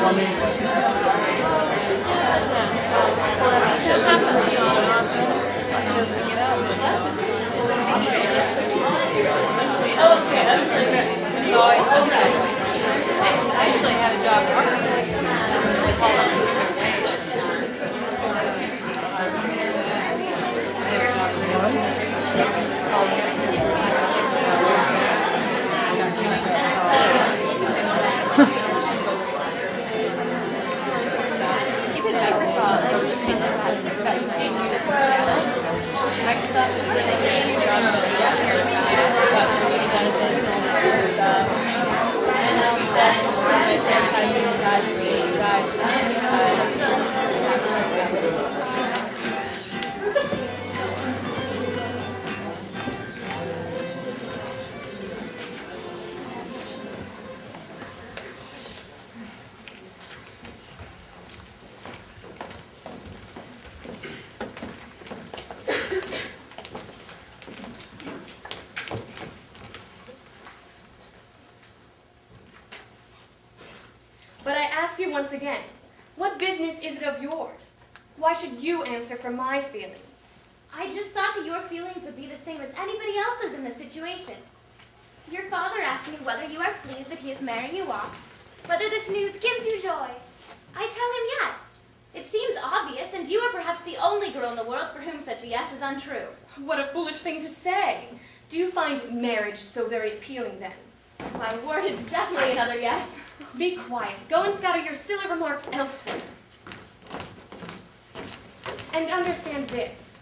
I actually had a job at architects. They call it two variations. Even Microsoft, Microsoft is really doing a job of the after about and stuff. And all of a sudden, they're trying to decide between you guys because that's so bad. Once again, what business is it of yours? Why should you answer for my feelings? I just thought that your feelings would be the same as anybody else's in this situation. Your father asked me whether you are pleased that he is marrying you off, whether this news gives you joy. I tell him yes. It seems obvious, and you are perhaps the only girl in the world for whom such a yes is untrue. What a foolish thing to say. Do you find marriage so very appealing then? My word is definitely another yes. Be quiet. Go and scatter your silly remarks elsewhere. And understand this.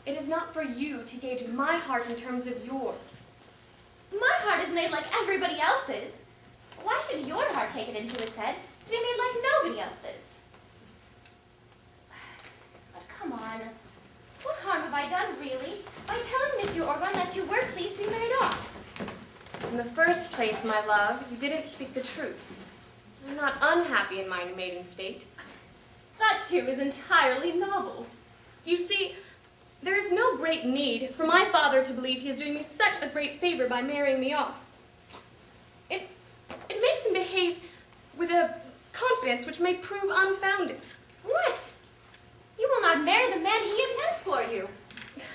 It is not for you to gauge my heart in terms of yours. My heart is made like everybody else's. Why should your heart take it into its head to be made like nobody else's? But come on. What harm have I done, really, by telling Mr. Orgon that you were pleased to be married off? In the first place, my love, you didn't speak the truth. I'm not unhappy in my maiden state. That, too, is entirely novel. You see, there is no great need for my father to believe he is doing me such a great favor by marrying me off. It makes him behave with a confidence which may prove unfounded. What? You will not marry the man he intends for you.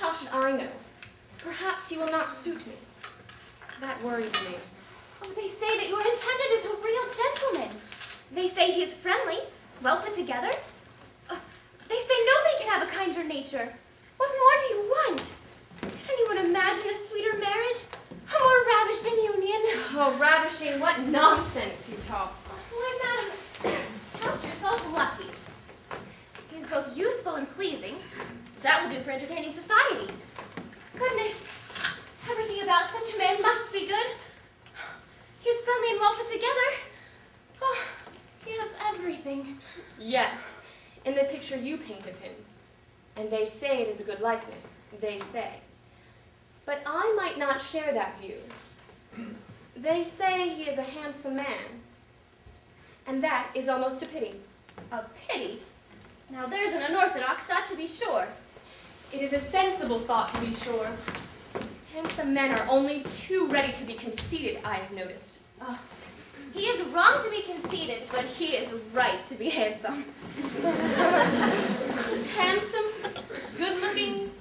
How should I know? Perhaps he will not suit me. That worries me. Oh, they say that your intended is a real gentleman. They say he is friendly, well put together. They say nobody can have a kinder nature. What more do you want? Can anyone imagine a sweeter marriage? A more ravishing union? Oh, ravishing, what nonsense you talk. Why, madam, count yourself lucky. He is both useful and pleasing. That will do for entertaining society. Goodness, everything about such a man must be good. He is friendly and well put together. Oh, he has everything. Yes, in the picture you paint of him. And they say it is a good likeness. They say. But I might not share that view. They say he is a handsome man. And that is almost a pity. A pity? Now there's an unorthodox thought, to be sure. It is a sensible thought, to be sure. Handsome men are only too ready to be conceited, I have noticed. Oh, he is wrong to be conceited, but he is right to be handsome. Handsome, good-looking,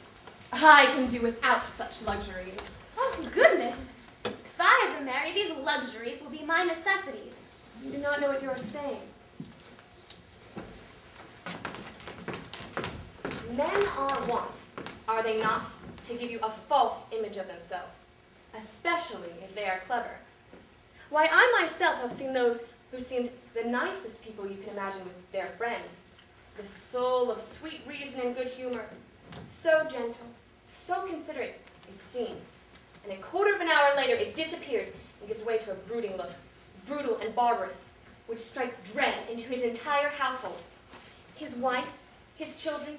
I can do without such luxuries. Oh, goodness. If I ever marry, these luxuries will be my necessities. You do not know what you are saying. Men are wont, are they not, to give you a false image of themselves, especially if they are clever. Why, I myself have seen those who seemed the nicest people you can imagine with their friends, the soul of sweet reason and good humor, so gentle, so considerate, it seems, and a quarter of an hour later it disappears and gives way to a brooding look, brutal and barbarous, which strikes dread into his entire household. His wife, his children,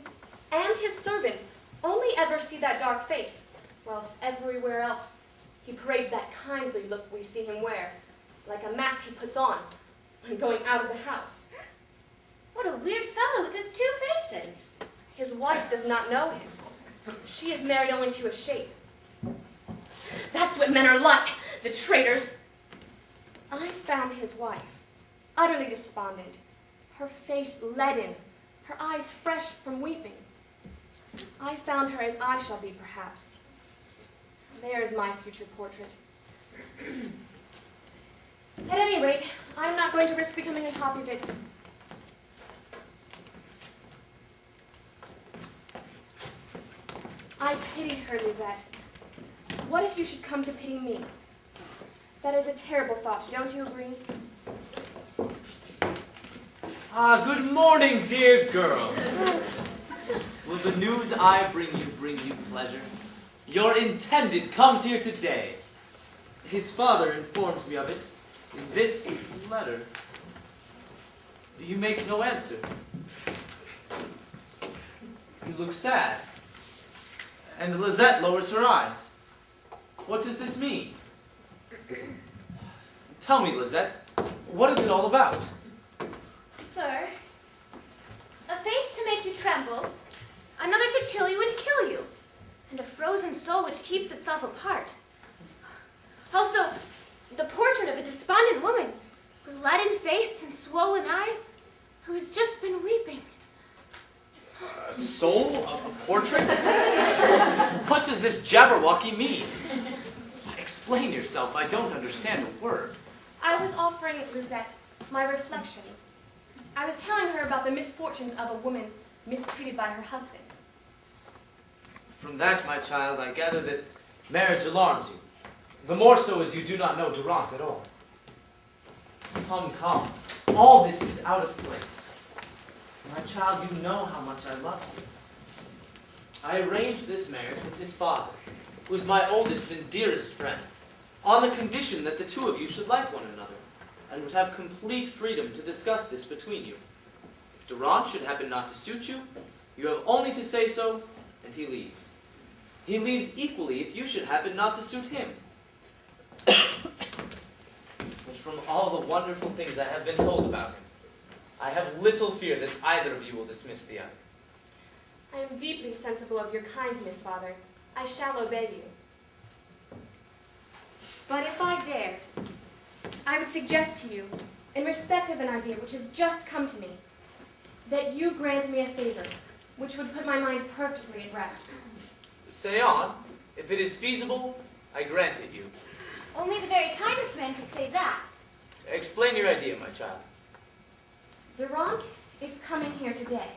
and his servants only ever see that dark face, whilst everywhere else he parades that kindly look we see him wear, like a mask he puts on when going out of the house. What a weird fellow with his two faces. His wife does not know him. She is married only to a shape. That's what men are like, the traitors. I found his wife, utterly despondent, her face leaden, her eyes fresh from weeping. I found her as I shall be, perhaps. There is my future portrait. At any rate, I'm not going to risk becoming a copy of it. I pitied her, Lisette. What if you should come to pity me? That is a terrible thought, don't you agree? Good morning, dear girl. Will the news I bring you pleasure? Your intended comes here today. His father informs me of it in this letter. You make no answer. You look sad. And Lisette lowers her eyes. What does this mean? Tell me, Lisette, what is it all about? Sir, a face to make you tremble, another to chill you and kill you, and a frozen soul which keeps itself apart. Also, the portrait of a despondent woman with leaden face and swollen eyes who has just been weeping. A soul? A portrait? What does this Jabberwocky mean? Explain yourself. I don't understand a word. I was offering Lisette my reflections. I was telling her about the misfortunes of a woman mistreated by her husband. From that, my child, I gather that marriage alarms you. The more so as you do not know Durant at all. Come, come. All this is out of place. My child, you know how much I love you. I arranged this marriage with his father, who is my oldest and dearest friend, on the condition that the two of you should like one another, and would have complete freedom to discuss this between you. If Durant should happen not to suit you, you have only to say so, and he leaves. He leaves equally if you should happen not to suit him. But from all the wonderful things I have been told about him, I have little fear that either of you will dismiss the other. I am deeply sensible of your kindness, Father. I shall obey you. But if I dare, I would suggest to you, in respect of an idea which has just come to me, that you grant me a favor, which would put my mind perfectly at rest. Say on. If it is feasible, I grant it you. Only the very kindest man could say that. Explain your idea, my child. Durant is coming here today.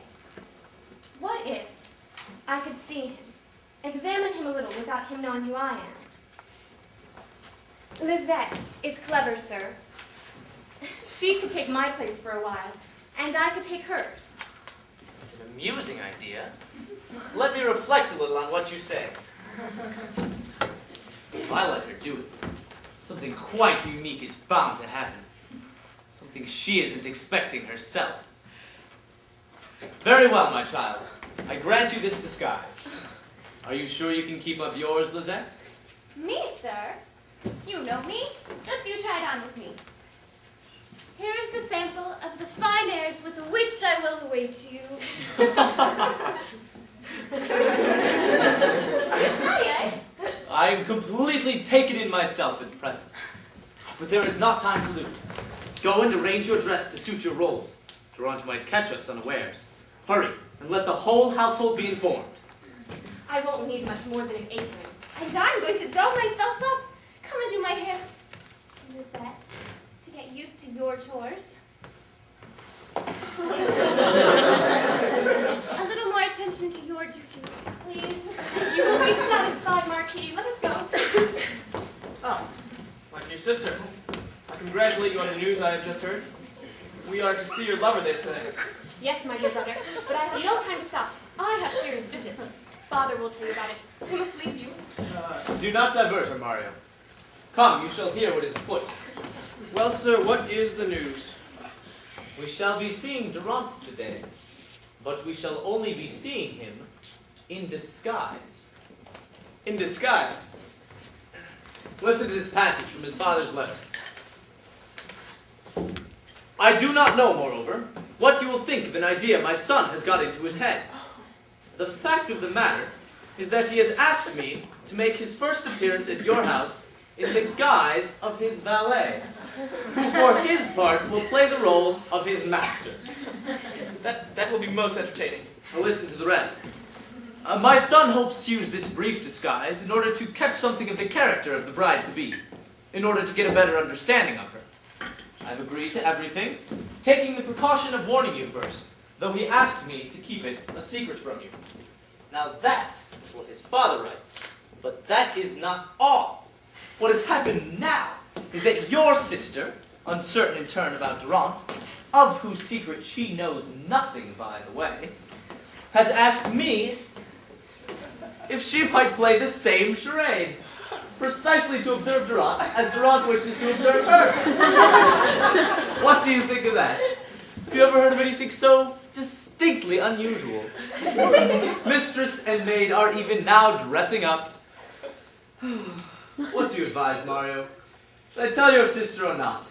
What if I could see him, examine him a little without him knowing who I am? Lisette is clever, sir. She could take my place for a while, and I could take hers. It's an amusing idea. Let me reflect a little on what you say. If I let her do it, something quite unique is bound to happen. Something she isn't expecting herself. Very well, my child. I grant you this disguise. Are you sure you can keep up yours, Lisette? Me, sir? You know me. Just you try it on with me. Here is the sample of the fine airs with which I will await you. I am completely taken in myself at present. But there is not time to lose. Go and arrange your dress to suit your roles. Durant might catch us unawares. Hurry, and let the whole household be informed. I won't need much more than an apron. And I'm going to doll myself up. Come and do my hair. And is that to get used to your chores? A little more attention to your duty, please. You will be satisfied, Marquis. Let us go. Oh, my dear sister, I congratulate you on the news I have just heard. We are to see your lover, they say. Yes, my dear brother, but I have no time to stop. I have serious business. Father will tell you about it. I must leave you. Do not divert her, Mario. Come, you shall hear what is afoot. Well, sir, what is the news? We shall be seeing Durant today, but we shall only be seeing him in disguise. In disguise. Listen to this passage from his father's letter. I do not know, moreover, what you will think of an idea my son has got into his head. The fact of the matter is that he has asked me to make his first appearance at your house in the guise of his valet. who for his part will play the role of his master. That will be most entertaining. Now listen to the rest. My son hopes to use this brief disguise in order to catch something of the character of the bride-to-be, in order to get a better understanding of her. I've agreed to everything, taking the precaution of warning you first, though he asked me to keep it a secret from you. Now that is what his father writes, but that is not all. What has happened now is that your sister, uncertain in turn about Durant, of whose secret she knows nothing, by the way, has asked me if she might play the same charade, precisely to observe Durant as Durant wishes to observe her. What do you think of that? Have you ever heard of anything so distinctly unusual? Mistress and maid are even now dressing up. What do you advise, Mario? Should I tell your sister or not?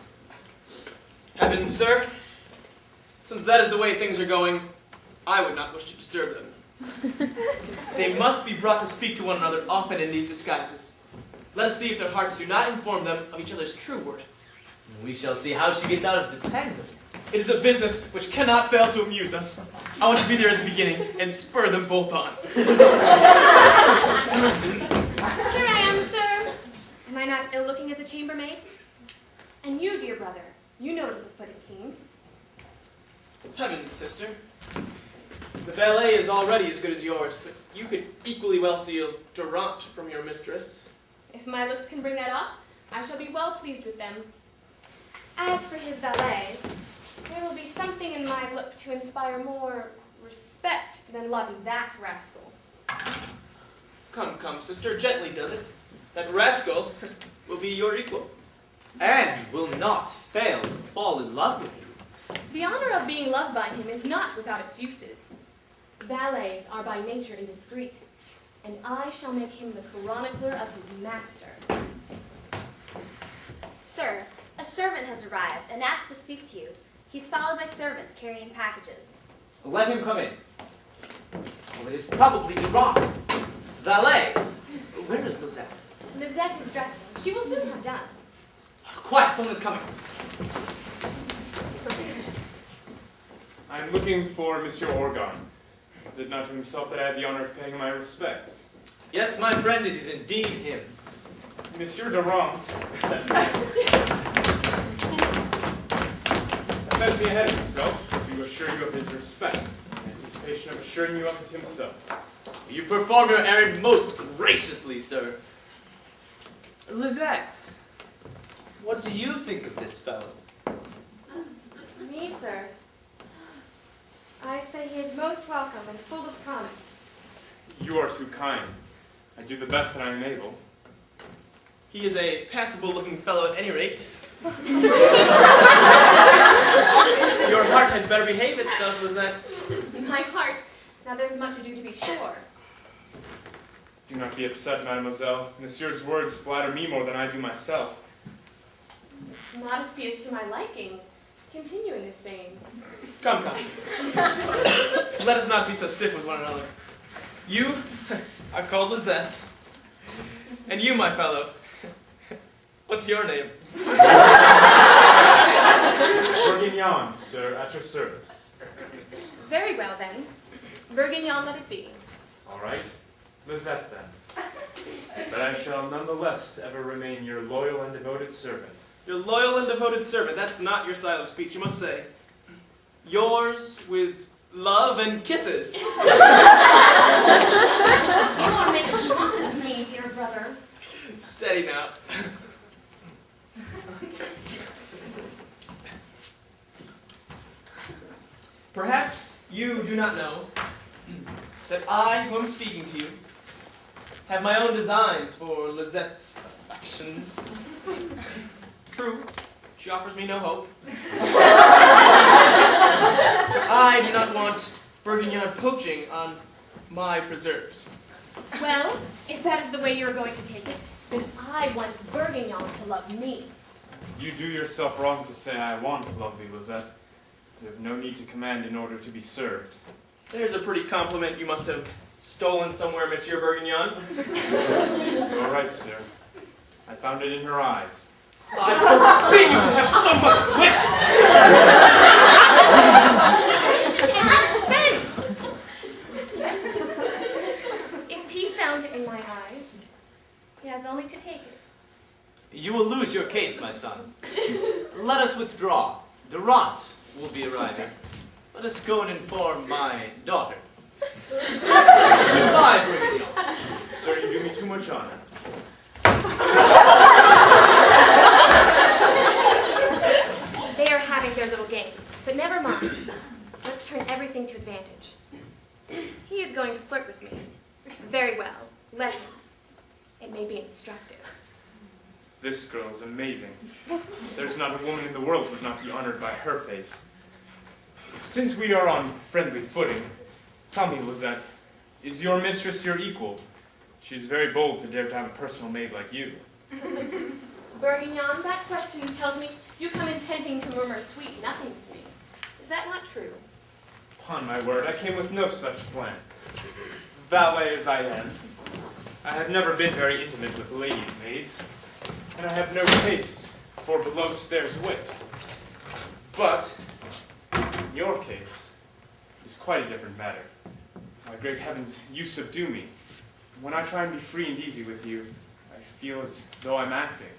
Heavens, sir. Since that is the way things are going, I would not wish to disturb them. They must be brought to speak to one another often in these disguises. Let us see if their hearts do not inform them of each other's true worth. We shall see how she gets out of the tangle. It is a business which cannot fail to amuse us. I want to be there at the beginning and spur them both on. Here I am, sir. Am I not ill-looking as a chambermaid? And you, dear brother, you know it is afoot, it seems. Heavens, sister. The ballet is already as good as yours, but you could equally well steal Durant from your mistress. If my looks can bring that off, I shall be well pleased with them. As for his ballet, there will be something in my look to inspire more respect than loving that rascal. Come, come, sister, gently does it. That rascal will be your equal. And will not fail to fall in love with you. The honor of being loved by him is not without its uses. Ballets are by nature indiscreet, and I shall make him the chronicler of his master. Sir, a servant has arrived and asked to speak to you. He's followed by servants carrying packages. Let him come in. Oh, it is probably Durant. Valet. Where is Lisette? Lisette is dressing. She will soon have done. Quiet, someone is coming. I am looking for Monsieur Orgon. Is it not to himself that I have the honor of paying my respects? Yes, my friend, it is indeed him. Monsieur Durant sent me ahead of himself to assure you of his respect, in anticipation of assuring you of it himself. You perform your errand most graciously, sir. Lisette, what do you think of this fellow? Me, sir. I say he is most welcome and full of promise. You are too kind. I do the best that I am able. He is a passable-looking fellow at any rate. Your heart had better behave itself, Lisette. My heart. Now there's much to do to be sure. Do not be upset, mademoiselle. Monsieur's words flatter me more than I do myself. This modesty is to my liking. Continue in this vein. Come, come. Let us not be so stiff with one another. You are called Lisette. And you, my fellow, what's your name? Bourguignon, sir, at your service. Very well, then. Bourguignon let it be. All right. Lisette, then. But I shall nonetheless ever remain your loyal and devoted servant. Your loyal and devoted servant. That's not your style of speech, you must say. Yours with love and kisses. You are making fun of me, dear brother. Steady now. Perhaps you do not know that I, who am speaking to you, have my own designs for Lisette's affections. True, she offers me no hope. But I do not want Bourguignon poaching on my preserves. Well, if that is the way you're going to take it, then I want Bourguignon to love me. You do yourself wrong to say I want lovely Lisette. You have no need to command in order to be served. There's a pretty compliment you must have stolen somewhere, Monsieur Bourguignon. You are right, sir. I found it in her eyes. I forbid you to have so much wit! If he found it in my eyes, he has only to take it. You will lose your case, my son. Let us withdraw. Durant will be arriving. Let us go and inform my daughter. Goodbye, Brigadier. Sir, you do me too much honor. They are having their little game, but never mind. Let's turn everything to advantage. He is going to flirt with me. Very well. Let him. It may be instructive. This girl is amazing. There's not a woman in the world who would not be honored by her face. Since we are on friendly footing, tell me, Lizette, is your mistress your equal? She's very bold to dare to have a personal maid like you. Bourguignon, that question tells me you come intending to murmur sweet nothings to me. Is that not true? Upon my word, I came with no such plan. Valet as I am, I have never been very intimate with ladies' maids, and I have no taste for below-stairs wit. But, in your case, it's quite a different matter. My great heavens, you subdue me. When I try and be free and easy with you, I feel as though I'm acting.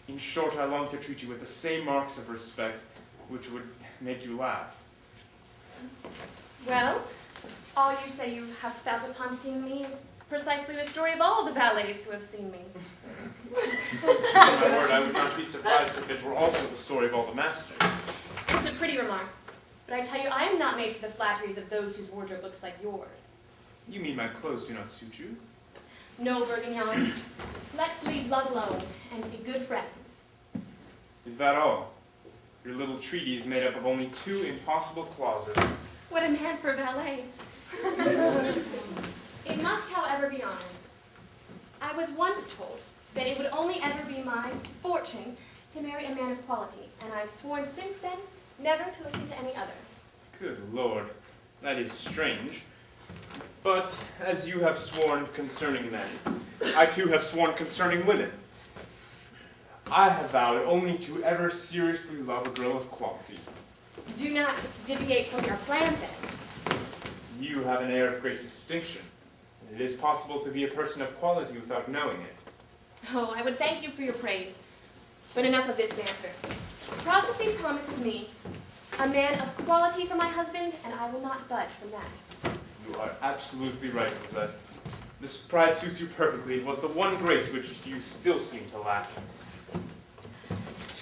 In short, I long to treat you with the same marks of respect which would make you laugh. Well, all you say you have felt upon seeing me is precisely the story of all the valets who have seen me. On my word, I would not be surprised if it were also the story of all the masters. It's a pretty remark, but I tell you, I am not made for the flatteries of those whose wardrobe looks like yours. You mean my clothes do not suit you? No, Bourguignon. Let's leave love alone and be good friends. Is that all? Your little treaty is made up of only 2 impossible clauses. What a man for a valet. It must, however, be honored. I was once told that it would only ever be my fortune to marry a man of quality, and I've sworn since then never to listen to any other. Good Lord, that is strange. But as you have sworn concerning men, I too have sworn concerning women. I have vowed only to ever seriously love a girl of quality. Do not deviate from your plan, then. You have an air of great distinction. It is possible to be a person of quality without knowing it. Oh, I would thank you for your praise. But enough of this banter. Prophecy promises me a man of quality for my husband, and I will not budge from that. You are absolutely right, Lizette. This pride suits you perfectly. It was the one grace which you still seem to lack.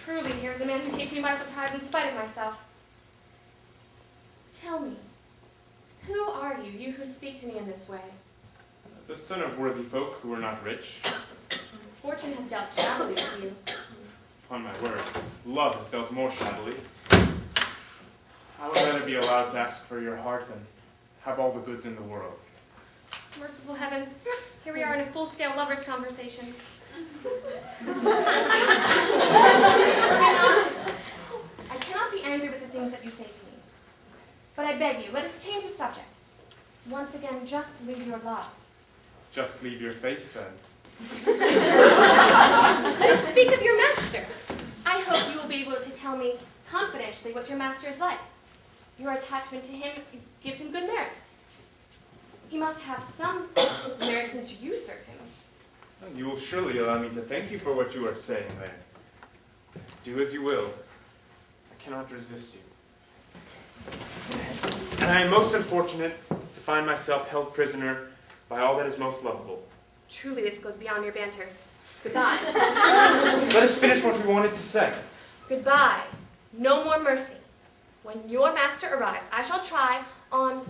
Truly, here is a man who takes me by surprise in spite of myself. Tell me, who are you, you who speak to me in this way? The son of worthy folk who are not rich. Fortune has dealt shabbily with you. Upon my word, love has dealt more shabbily. I would rather be allowed to ask for your heart than have all the goods in the world. Merciful heavens, here we are in a full-scale lover's conversation. I cannot be angry with the things that you say to me. But I beg you, let us change the subject. Once again, just leave your love. Just leave your face, then. Let us speak of your master. I hope you will be able to tell me confidentially what your master is like. Your attachment to him gives him good merit. He must have some merit since you serve him. You will surely allow me to thank you for what you are saying there. Do as you will. I cannot resist you. And I am most unfortunate to find myself held prisoner by all that is most lovable. Truly, this goes beyond your banter. Goodbye. Let us finish what we wanted to say. Goodbye. No more mercy. When your master arrives, I shall try, on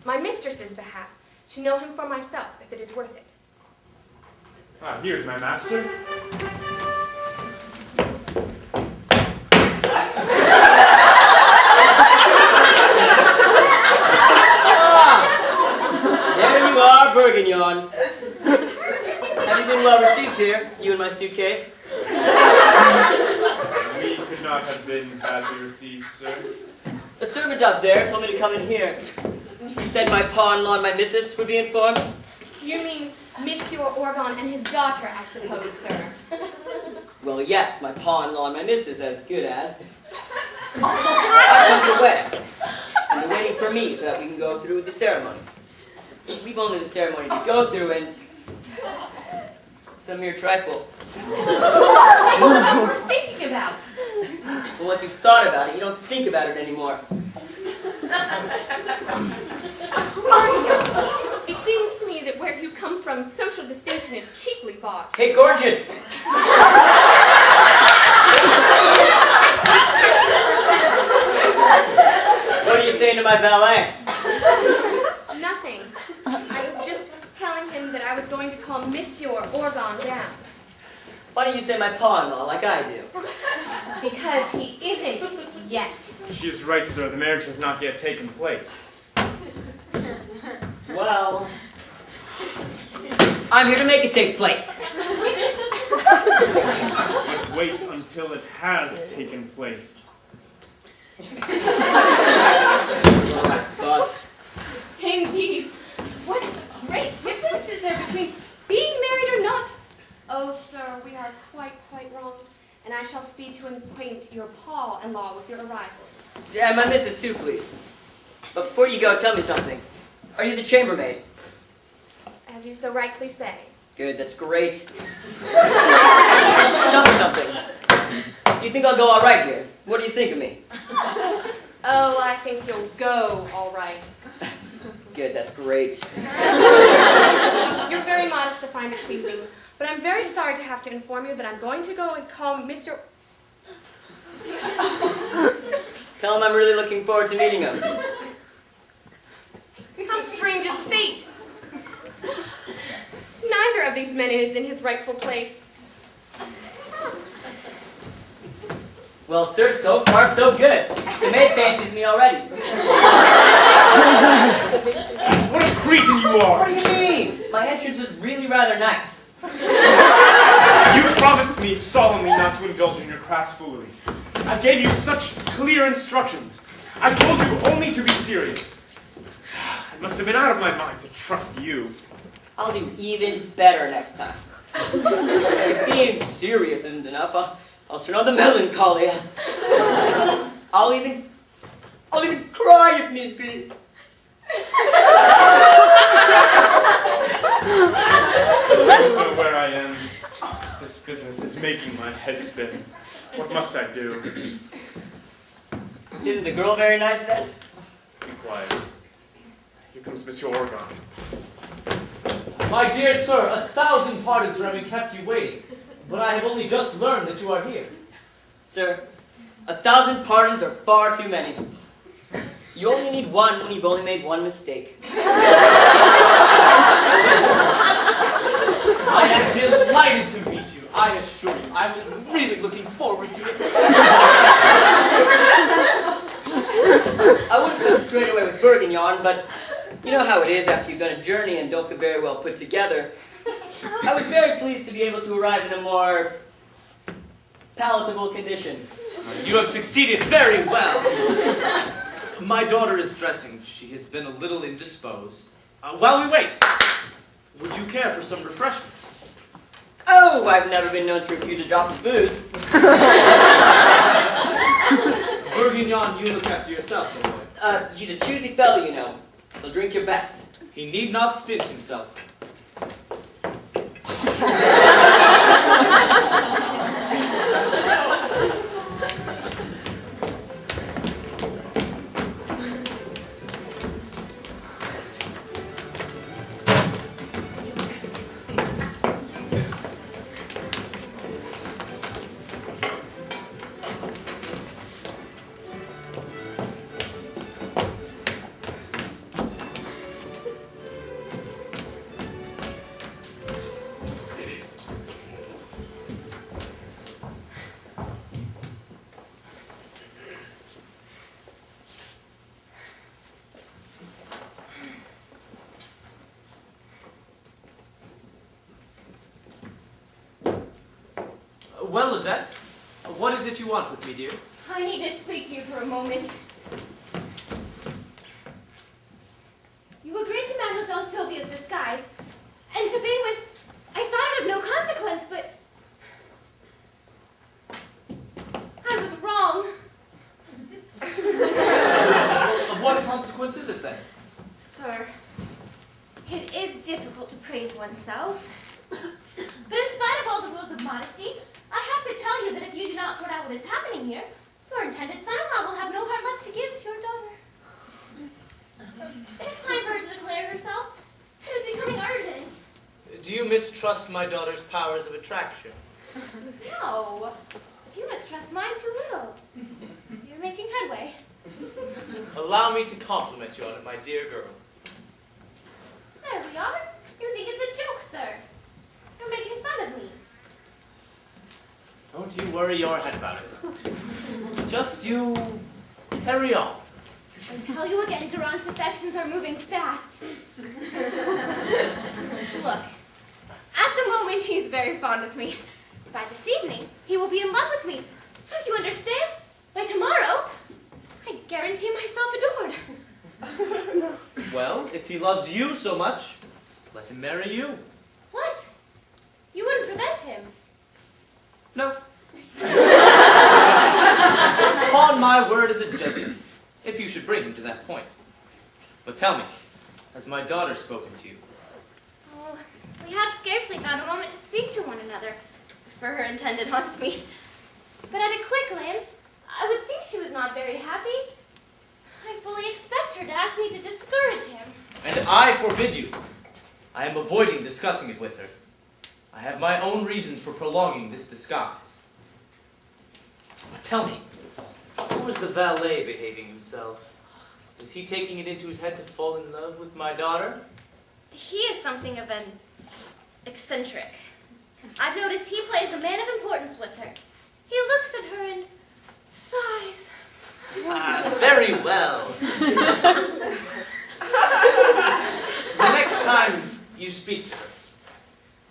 my mistress's behalf, to know him for myself, if it is worth it. Ah, here's my master. There you are, Bourguignon. Have you been well received here, you and my suitcase? We could not have been badly received, sir. The servant out there told me to come in here. He said my pa-in-law and my missus would be informed. You mean Monsieur Orgon and his daughter, I suppose, sir. Well, yes, my pa-in-law and my missus as good as. I've come to wed. And they're waiting for me so that we can go through with the ceremony. We've only the ceremony to go through and it's a mere trifle. What we're thinking about. But once you've thought about it, you don't think about it anymore. It seems to me that where you come from, social distinction is cheaply bought. Hey, gorgeous! What are you saying to my valet? Nothing. I was just telling him that I was going to call Monsieur Orgon down. Why don't you say my pa-in-law like I do? Because he isn't yet. She is right, sir. The marriage has not yet taken place. Well, I'm here to make it take place. But wait until it has taken place. Boss. Indeed. What great difference is there between being married or not? Oh, sir, we are quite wrong. And I shall speed to acquaint your pa-in-law with your arrival. Yeah, and my missus too, please. But before you go, tell me something. Are you the chambermaid? As you so rightly say. Good, that's great. Tell me something. Do you think I'll go all right here? What do you think of me? Oh, I think you'll go all right. Good, that's great. You're very modest to find it pleasing, but I'm very sorry to have to inform you that I'm going to go and call Mr. Tell him I'm really looking forward to meeting him. How strange is fate! Neither of these men is in his rightful place. Well, sir, so far so good. The maid fancies me already. What a cretin you are! What do you mean? My entrance was really rather nice. You promised me solemnly not to indulge in your crass fooleries. I gave you such clear instructions. I told you only to be serious. It must have been out of my mind to trust you. I'll do even better next time. If being serious isn't enough, I'll turn on the melancholy. I'll even cry if need be. I don't know where I am. This business is making my head spin. What must I do? Isn't the girl very nice then? Be quiet. Here comes Monsieur Orgon. My dear sir, 1,000 pardons for having kept you waiting, but I have only just learned that you are here. Sir, 1,000 pardons are far too many. You only need one when you've only made one mistake. I am delighted to meet you. I assure you, I was really looking forward to it. I wouldn't go straight away with Bourguignon, but you know how it is after you've done a journey and don't feel very well put together. I was very pleased to be able to arrive in a more palatable condition. You have succeeded very well. My daughter is dressing. She has been a little indisposed. While we wait, would you care for some refreshment? Oh, I've never been known to refuse a drop of booze. Bourguignon, you look after yourself, my boy. He's a choosy fellow, you know. He'll drink your best. He need not stint himself. Well, Lizette, what is it you want with me, dear? I need to speak to you for a moment. You agreed to Mademoiselle Sylvia's disguise, and to be with... I thought it of no consequence, but... consequence is it then? Sir, it is difficult to praise oneself. But in spite of all the rules of modesty, I have to tell you that if you do not sort out what is happening here, your intended son-in-law will have no heart left to give to your daughter. It is time for her to declare herself. It is becoming urgent. Do you mistrust my daughter's powers of attraction? No. If you mistrust mine too little, you're making headway. Allow me to compliment you on it, my dear girl. There we are. You think it's a joke, sir. You're making fun of me. Don't you worry your head about it. Just you carry on. I tell you again, Durant's affections are moving fast. Look, at the moment he's very fond of me. By this evening, he will be in love with me. Don't you understand? By tomorrow, I guarantee myself adored. Well, if he loves you so much, let him marry you. What? You wouldn't prevent him? No. Upon my word as a gentleman, if you should bring him to that point. But tell me, has my daughter spoken to you? Oh, we have scarcely found a moment to speak to one another, for her intended haunts me. But at a quick glance, I would think she was not very happy. I fully expect her to ask me to discourage him. And I forbid you. I am avoiding discussing it with her. I have my own reasons for prolonging this disguise. But tell me, how is the valet behaving himself? Is he taking it into his head to fall in love with my daughter? He is something of an eccentric. I've noticed he plays a man of importance with her. He looks at her and sighs. Ah, very well. The next time you speak to her,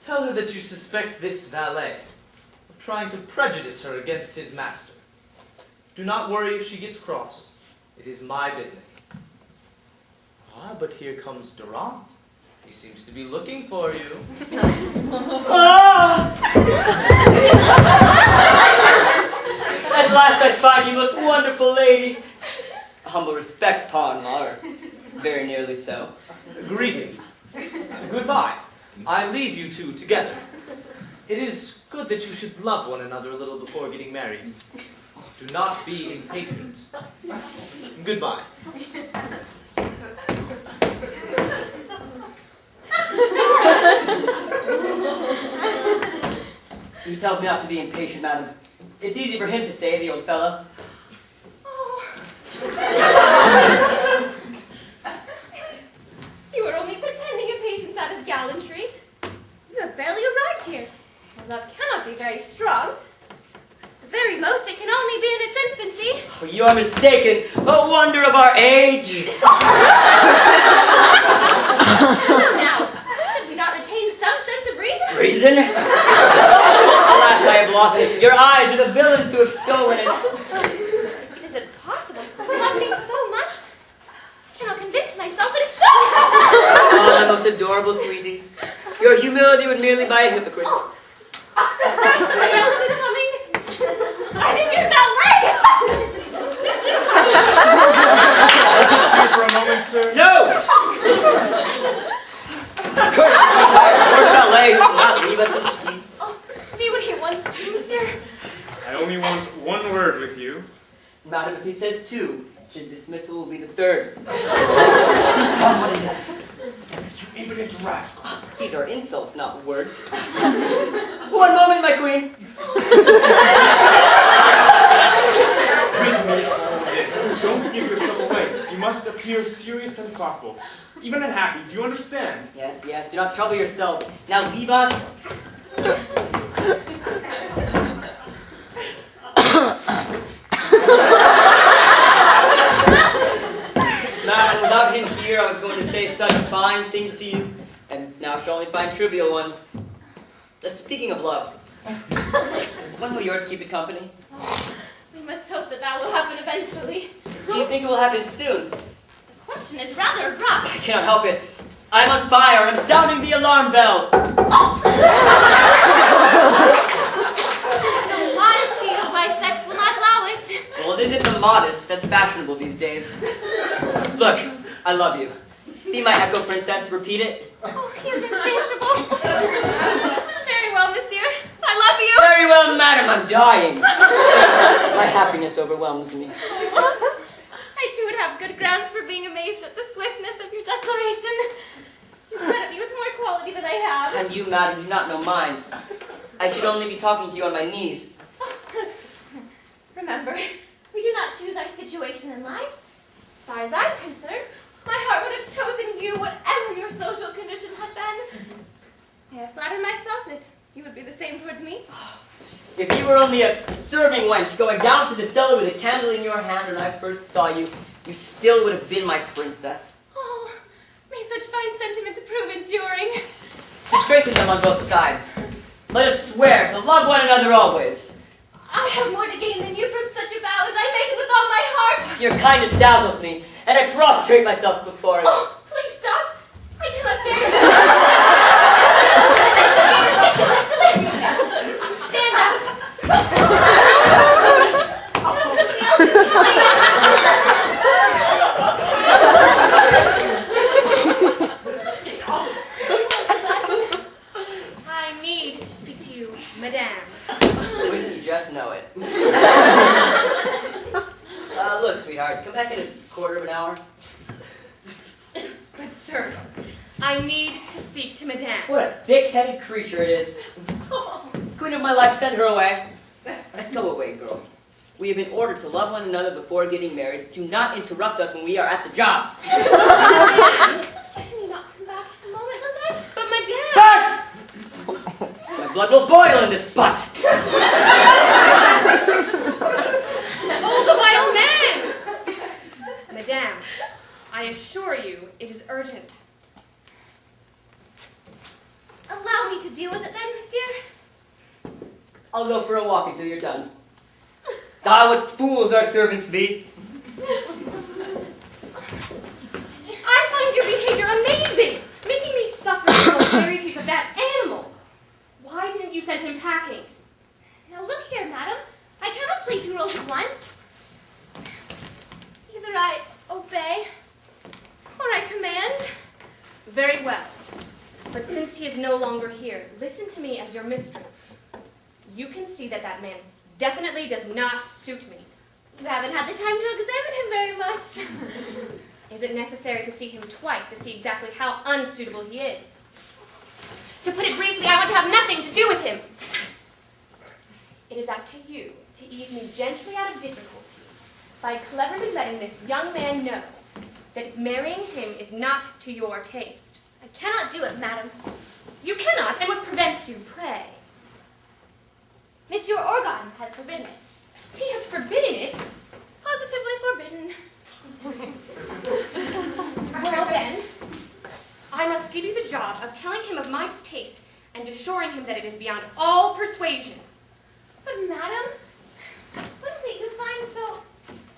tell her that you suspect this valet of trying to prejudice her against his master. Do not worry if she gets cross. It is my business. Ah, but here comes Durand. He seems to be looking for you. At last I find you, most wonderful lady. Humble respects, Pa-in-law, or very nearly so. Greetings. Goodbye. I leave you two together. It is good that you should love one another a little before getting married. Do not be impatient. Goodbye. He tells me not to be impatient, madam. It's easy for him to say, the old fellow. Oh. You are only pretending impatience out of gallantry. You have barely arrived here. Your love cannot be very strong. At the very most, it can only be in its infancy. Oh, you are mistaken. A wonder of our age. Now, should we not retain some sense of reason? Reason? Alas, I have lost it. Your eyes are the villains who have stolen it. Is it possible? You love me so much? I cannot convince myself it is so. Oh, my most adorable sweetie. Your humility would merely buy a hypocrite. Perhaps somebody else is coming. It is your valet! Here for a moment, sir. No! Lord Valet, who will not leave us in peace. Oh, see what he wants, mister. I only want one word with you. Madam, if he says two, his dismissal will be the third. What is that? You impudent rascal. These are insults, not words. One moment, my queen. With me all this. Don't give yourself away. You must appear serious and thoughtful. Even unhappy. Do you understand? Yes, yes, do not trouble yourself. Now leave us. Madam, without him here, I was going to say such fine things to you, and now shall only find trivial ones. Speaking of love, when will yours keep it company? We must hope that will happen eventually. Do you think it will happen soon? The question is rather rough. I cannot help it. I'm on fire. I'm sounding the alarm bell. The modesty of my sex will not allow it. Well, it isn't the modest that's fashionable these days. Look, I love you. Be my echo princess. Repeat it. Oh, he is insatiable. Very well, monsieur. I love you. Very well, madam. I'm dying. My happiness overwhelms me. I too would have good grounds for being amazed at the swiftness of your declaration. You credit me with more quality than I have. And you, madam, do not know mine. I should only be talking to you on my knees. Remember, we do not choose our situation in life. As far as I'm concerned, my heart would have chosen you whatever your social condition had been. I flatter myself that you would be the same towards me. If you were only a serving wench going down to the cellar with a candle in your hand when I first saw you, you still would have been my princess. Oh, may such fine sentiments prove enduring. To strengthen them on both sides, let us swear to love one another always. I have more to gain than you from such a vow, and I make it with all my heart. Your kindness dazzles me, and I prostrate myself before it. Oh, please stop. I cannot bear it. I shall be ridiculous to leave you now. Stand up. I need to speak to you, madame. Wouldn't you just know it? Look, sweetheart, come back in a quarter of an hour. But sir, I need to speak to madame. What a thick-headed creature it is. Queen of my life, send her away. Go away, girls. We have been ordered to love one another before getting married. Do not interrupt us when we are at the job. Can you not come back a moment, Lizette? But madame! But! My blood will boil in this butt. Oh, the vile man! Madame, I assure you it is urgent. Allow me to deal with it then, monsieur. I'll go for a walk until you're done. Ah, what fools our servants be. I find your behavior amazing, making me suffer the vulgarities of that animal. Why didn't you send him packing? Now look here, madam. I cannot play two roles at once. Either I obey, or I command. Very well. But since he is no longer here, listen to me as your mistress. You can see that that man definitely does not suit me. You haven't had the time to examine him very much. Is it necessary to see him twice to see exactly how unsuitable he is? To put it briefly, I want to have nothing to do with him. It is up to you to ease me gently out of difficulty by cleverly letting this young man know that marrying him is not to your taste. I cannot do it, madam. You cannot, and what prevents you, pray? Monsieur Orgon has forbidden it. He has forbidden it. Positively forbidden. Well then, I must give you the job of telling him of my taste and assuring him that it is beyond all persuasion. But madam, what is it you find so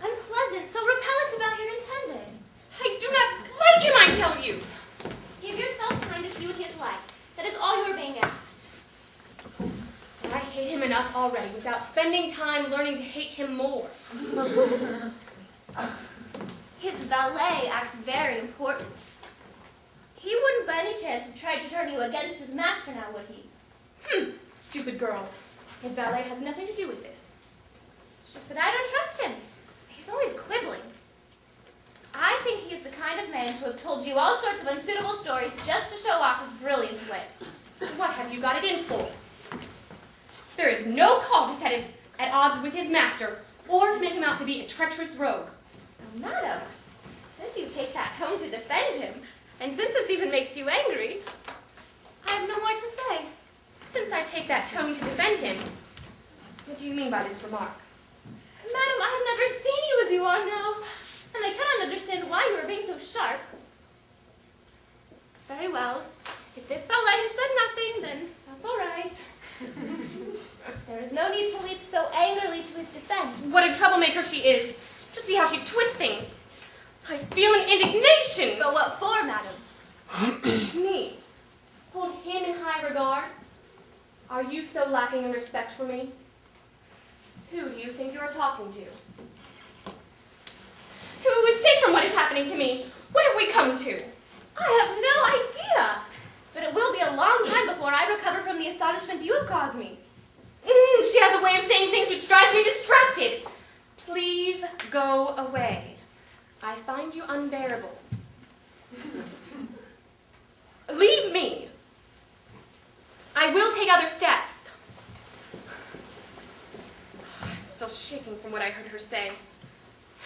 unpleasant, so repellent about your intended? I do not like him, I tell you. Give yourself time to see what he is like. That is all you are being asked. I hate him enough already without spending time learning to hate him more. His valet acts very important. He wouldn't by any chance have tried to turn you against his master now, would he? Stupid girl. His valet has nothing to do with this. It's just that I don't trust him. He's always quibbling. I think he is the kind of man to have told you all sorts of unsuitable stories just to show off his brilliant wit. What have you got it in for? There is no call to set him at odds with his master or to make him out to be a treacherous rogue. Now, madam, since you take that tone to defend him, and since this even makes you angry, I have no more to say. Since I take that tone to defend him, what do you mean by this remark? Madam, I have never seen you as you are now, and I cannot understand why you are being so sharp. Very well. If this valet has said nothing, then that's all right. There is no need to leap so angrily to his defense. What a troublemaker she is. Just see how she twists things. I feel an indignation. But what for, madam? Me? Hold him in high regard? Are you so lacking in respect for me? Who do you think you are talking to? Who is safe from what is happening to me? What have we coming to? I have no idea. But it will be a long time before I recover from the astonishment you have caused me. She has a way of saying things which drives me distracted. Please go away. I find you unbearable. Leave me. I will take other steps. I'm still shaking from what I heard her say.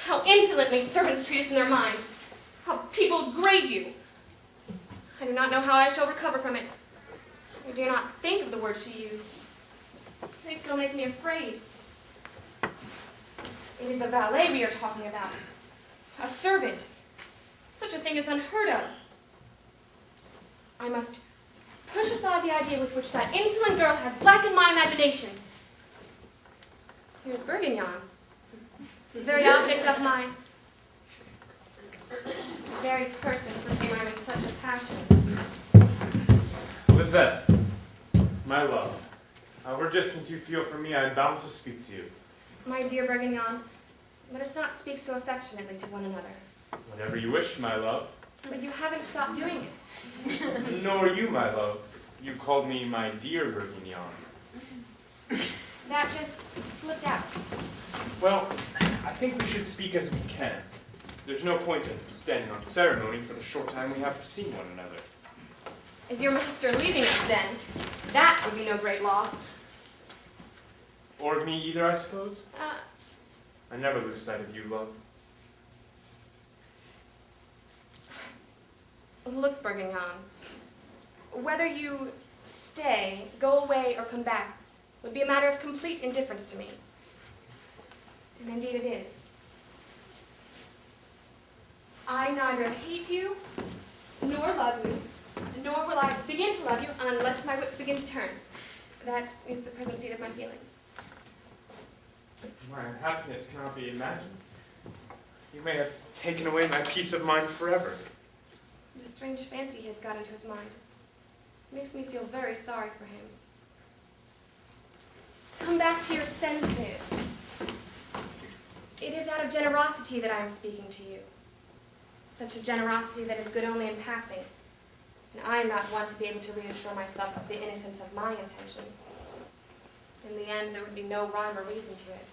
How insolently servants treat us in their minds. How people grade you. I do not know how I shall recover from it. I dare not think of the words she used. They still make me afraid. It is a valet we are talking about. A servant. Such a thing is unheard of. I must push aside the idea with which that insolent girl has blackened my imagination. Here's Bourguignon, the very object of my... the very person for whom I'm in such a passion. Lizette, my love, however distant you feel from me, I am bound to speak to you. My dear Bourguignon, let us not speak so affectionately to one another. Whenever you wish, my love. But you haven't stopped doing it. Nor you, my love. You called me my dear Bourguignon. That just slipped out. Well, I think we should speak as we can. There's no point in standing on ceremony for the short time we have seen one another. Is your master leaving us then? That would be no great loss. Or of me either, I suppose? I never lose sight of you, love. Look, Bourguignon. Whether you stay, go away, or come back would be a matter of complete indifference to me. And indeed it is. I neither hate you, nor love you, nor will I begin to love you unless my wits begin to turn. That is the present state of my feelings. My unhappiness cannot be imagined. You may have taken away my peace of mind forever. The strange fancy he has got into his mind makes me feel very sorry for him. Come back to your senses. It is out of generosity that I am speaking to you. Such a generosity that is good only in passing. And I am not one to be able to reassure myself of the innocence of my intentions. In the end, there would be no rhyme or reason to it.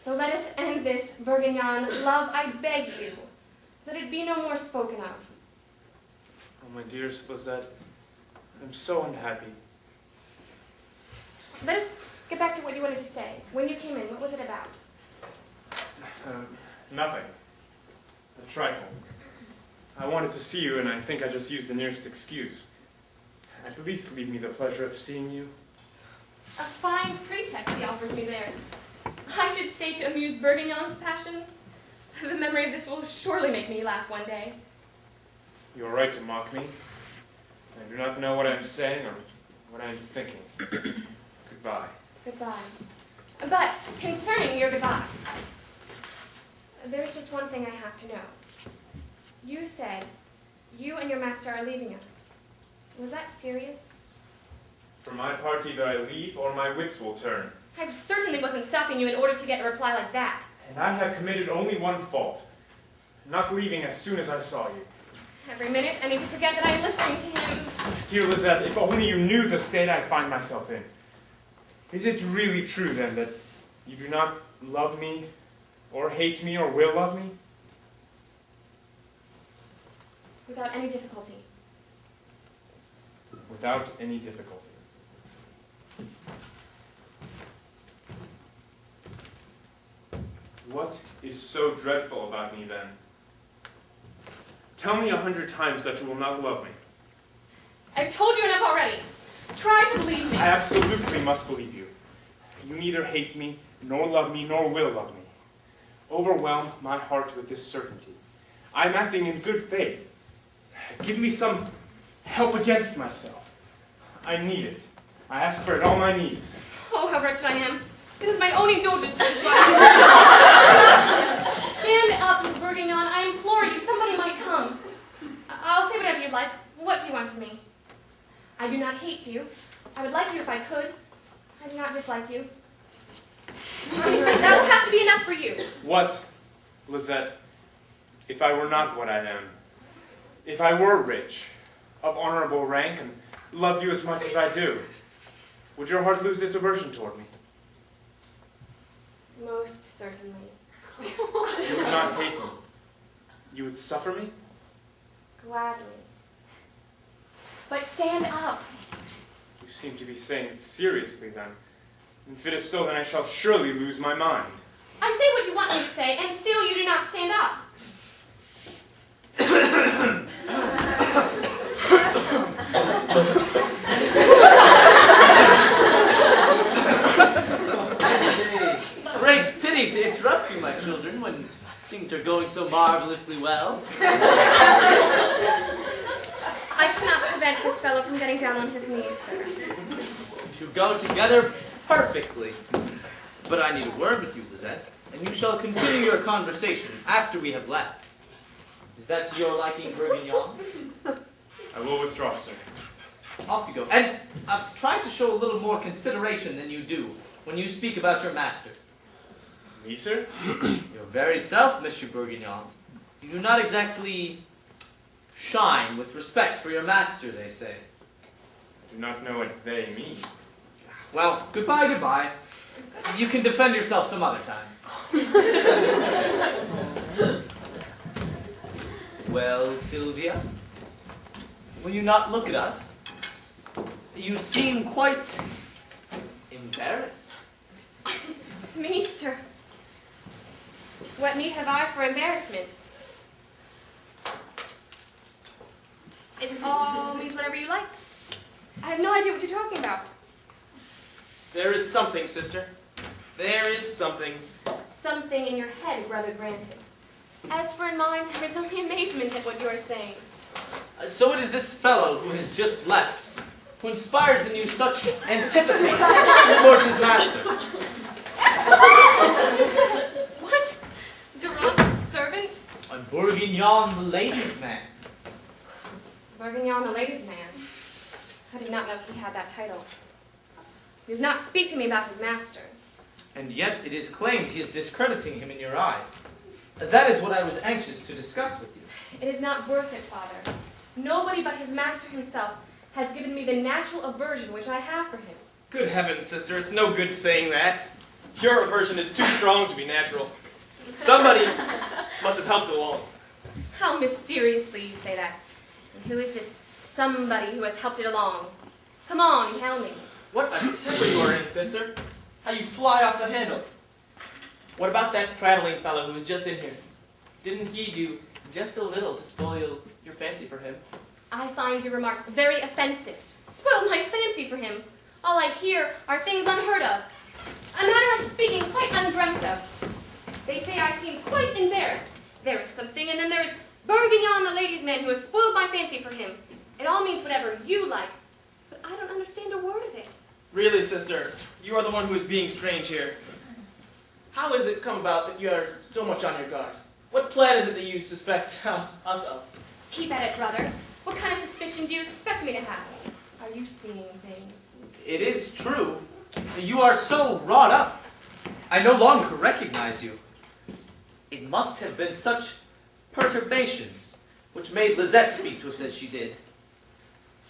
So let us end this, Bourguignon. Love, I beg you. Let it be no more spoken of. Oh, my dearest Lizette, I'm so unhappy. Let us get back to what you wanted to say. When you came in, what was it about? Nothing. A trifle. I wanted to see you, and I think I just used the nearest excuse. At least leave me the pleasure of seeing you. A fine pretext he offers me there. I should stay to amuse Bourguignon's passion. The memory of this will surely make me laugh one day. You are right to mock me. I do not know what I am saying or what I am thinking. Goodbye. Goodbye. But concerning your goodbye, there's just one thing I have to know. You said you and your master are leaving us. Was that serious? For my part, either I leave or my wits will turn. I certainly wasn't stopping you in order to get a reply like that. And I have committed only one fault. Not leaving as soon as I saw you. Every minute I need to forget that I'm listening to him. Dear Lizette, if only you knew the state I find myself in. Is it really true, then, that you do not love me, or hate me, or will love me? Without any difficulty. Without any difficulty. What is so dreadful about me, then? Tell me 100 times that you will not love me. I've told you enough already. Try to believe me. I absolutely must believe you. You neither hate me, nor love me, nor will love me. Overwhelm my heart with this certainty. I am acting in good faith. Give me some help against myself. I need it. I ask for it on my knees. Oh, how wretched I am. It is my own indulgence which is Stand up, Bourguignon. I implore you. Somebody might come. I'll say whatever you'd like. What do you want from me? I do not hate you. I would like you if I could. I do not dislike you. That will have to be enough for you. What, Lizette? If I were not what I am, if I were rich, of honorable rank, and loved you as much as I do, would your heart lose its aversion toward me? Most certainly. You would not hate me. You would suffer me? Gladly. But stand up. You seem to be saying it seriously, then. And if it is so, then I shall surely lose my mind. I say what you want me to say, and still you do not stand up. Great pity to interrupt you, my children, when things are going so marvelously well. I cannot prevent this fellow from getting down on his knees, sir. To go together perfectly. But I need a word with you, Lizette, and you shall continue your conversation after we have left. Is that to your liking, Bourguignon? I will withdraw, sir. Off you go. And try to show a little more consideration than you do when you speak about your master. Me, sir? Your very self, Monsieur Bourguignon. You do not exactly shine with respect for your master, they say. I do not know what they mean. Well, goodbye, goodbye. You can defend yourself some other time. Well, Sylvia, will you not look at us? You seem quite embarrassed. Me, sir. What need have I for embarrassment? It all means whatever you like. I have no idea what you're talking about. There is something, sister. There is something. Something in your head, brother granted. As for in mine, there is only amazement at what you are saying. So it is this fellow who has just left, who inspires in you such antipathy towards his master. What? Durand's servant? And Bourguignon, the ladies' man. Bourguignon, the ladies' man. I did not know he had that title. He does not speak to me about his master. And yet it is claimed he is discrediting him in your eyes. That is what I was anxious to discuss with you. It is not worth it, Father. Nobody but his master himself has given me the natural aversion which I have for him. Good heavens, sister, it's no good saying that. Your aversion is too strong to be natural. Somebody must have helped along. How mysteriously you say that. And who is this somebody who has helped it along? Come on, tell me. What a temper you are in, sister. How you fly off the handle. What about that prattling fellow who was just in here? Didn't he do just a little to spoil your fancy for him? I find your remarks very offensive. Spoiled my fancy for him. All I hear are things unheard of. A manner of speaking quite undreamt of. They say I seem quite embarrassed. There is something, and then there is Bourguignon, the ladies' man, who has spoiled my fancy for him. It all means whatever you like, but I don't understand a word of it. Really, sister, you are the one who is being strange here. How is it come about that you are so much on your guard? What plan is it that you suspect us of? Keep at it, brother. What kind of suspicion do you expect me to have? Are you seeing things? It is true. You are so wrought up. I no longer recognize you. It must have been such perturbations which made Lizette speak to us as she did.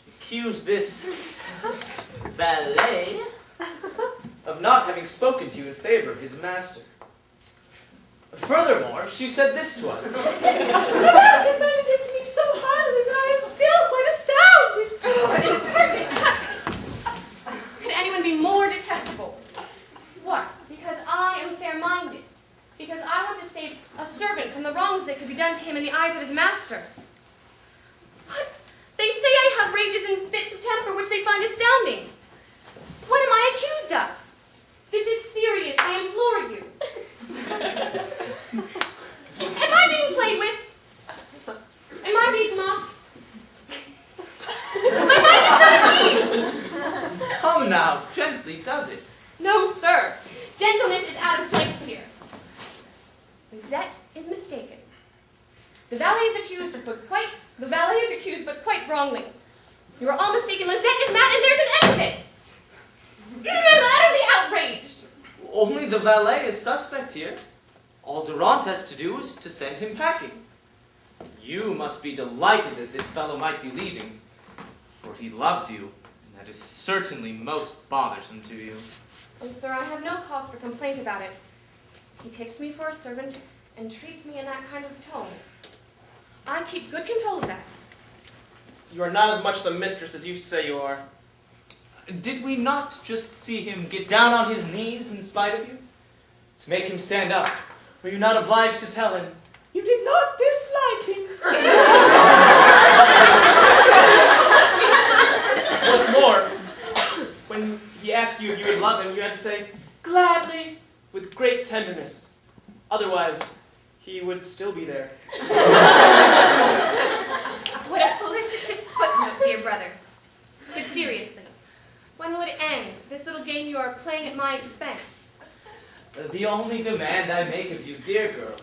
She accused this valet of not having spoken to you in favor of his master. Furthermore, she said this to us. He offended him to me so highly that I am still quite astounded. Impertinent hussy! Could anyone be more detestable? What? Because I am fair-minded? Because I want to save a servant from the wrongs that could be done to him in the eyes of his master? What? They say I have rages and fits of temper which they find astounding. What am I accused of? This is serious, I implore you. Am I being played with? Am I being mocked? My mind is not at ease. Come now, gently does it. No, sir. Gentleness is out of place here. Lizette is mistaken. The valet is accused, but quite wrongly. You are all mistaken. Lizette is mad, and there's an end of it. I'm utterly outraged. Only the valet is suspect here. All Durand has to do is to send him packing. You must be delighted that this fellow might be leaving, for he loves you, and that is certainly most bothersome to you. Oh, sir, I have no cause for complaint about it. He takes me for a servant and treats me in that kind of tone. I keep good control of that. You are not as much the mistress as you say you are. Did we not just see him get down on his knees in spite of you? To make him stand up, were you not obliged to tell him, you did not dislike him? What's more, when he asked you if you would love him, you had to say, gladly, with great tenderness. Otherwise, he would still be there. What a felicitous footnote, dear brother. But seriously, when will it end, this little game you are playing at my expense? The only demand I make of you, dear girl,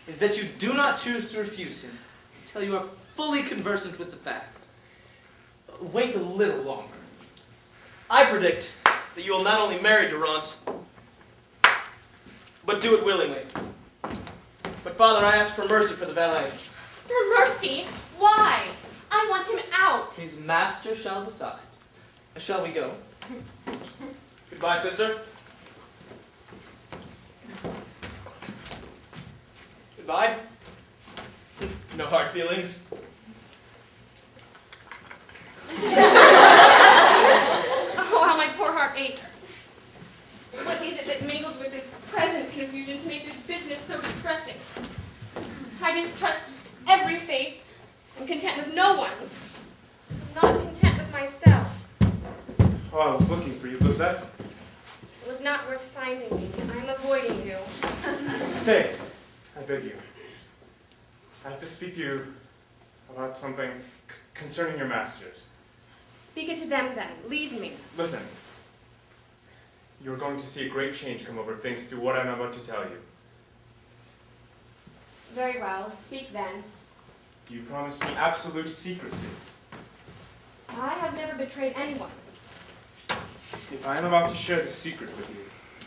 is that you do not choose to refuse him until you are fully conversant with the facts. Wait a little longer. I predict that you will not only marry Durant, but do it willingly. But Father, I ask for mercy for the valet. For mercy? Why? I want him out. His master shall decide. Shall we go? Goodbye, sister. Goodbye. No hard feelings. Oh, how my poor heart aches. What is it that mingles with this present confusion to make this business so distressing? I distrust every face. I'm content with no one. I'm not content with myself. Oh, I was looking for you, Lizette. It was not worth finding me. I am avoiding you. Stay, I beg you. I have to speak to you about something concerning your masters. Speak it to them then. Leave me. Listen, you're going to see a great change come over thanks to what I'm about to tell you. Very well. Speak then. Do you promise me absolute secrecy? I have never betrayed anyone. If I am about to share the secret with you,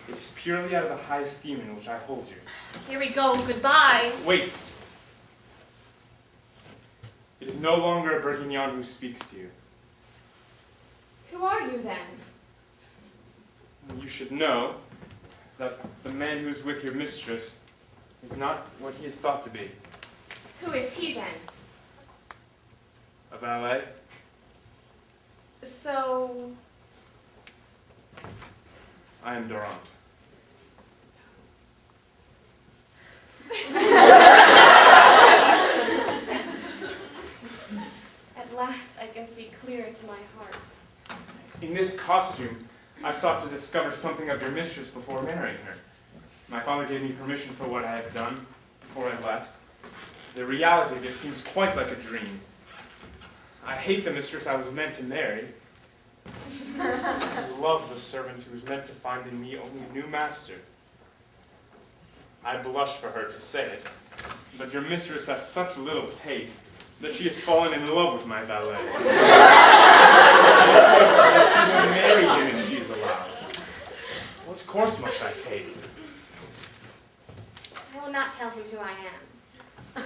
it is purely out of the high esteem in which I hold you. Here we go. Goodbye. Wait! It is no longer a Bourguignon who speaks to you. Who are you then? You should know that the man who is with your mistress is not what he is thought to be. Who is he then? A valet? So... I am Durant. At last I can see clear into my heart. In this costume, I sought to discover something of your mistress before marrying her. My father gave me permission for what I had done before I left. The reality of it seems quite like a dream. I hate the mistress I was meant to marry. I love the servant who was meant to find in me only a new master. I blush for her to say it, but your mistress has such little taste that she has fallen in love with my valet. She will marry him if she is allowed. What course must I take? I will not tell him who I am.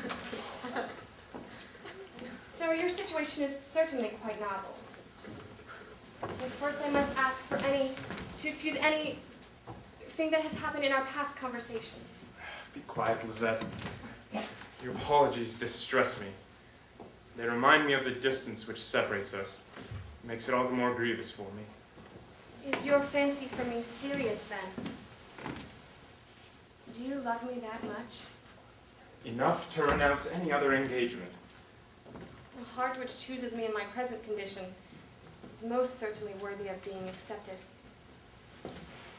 Sir, your situation is certainly quite novel. But first I must ask to excuse anything that has happened in our past conversations. Be quiet, Lizette. Your apologies distress me. They remind me of the distance which separates us. It makes it all the more grievous for me. Is your fancy for me serious then? Do you love me that much? Enough to renounce any other engagement. A heart which chooses me in my present condition is most certainly worthy of being accepted.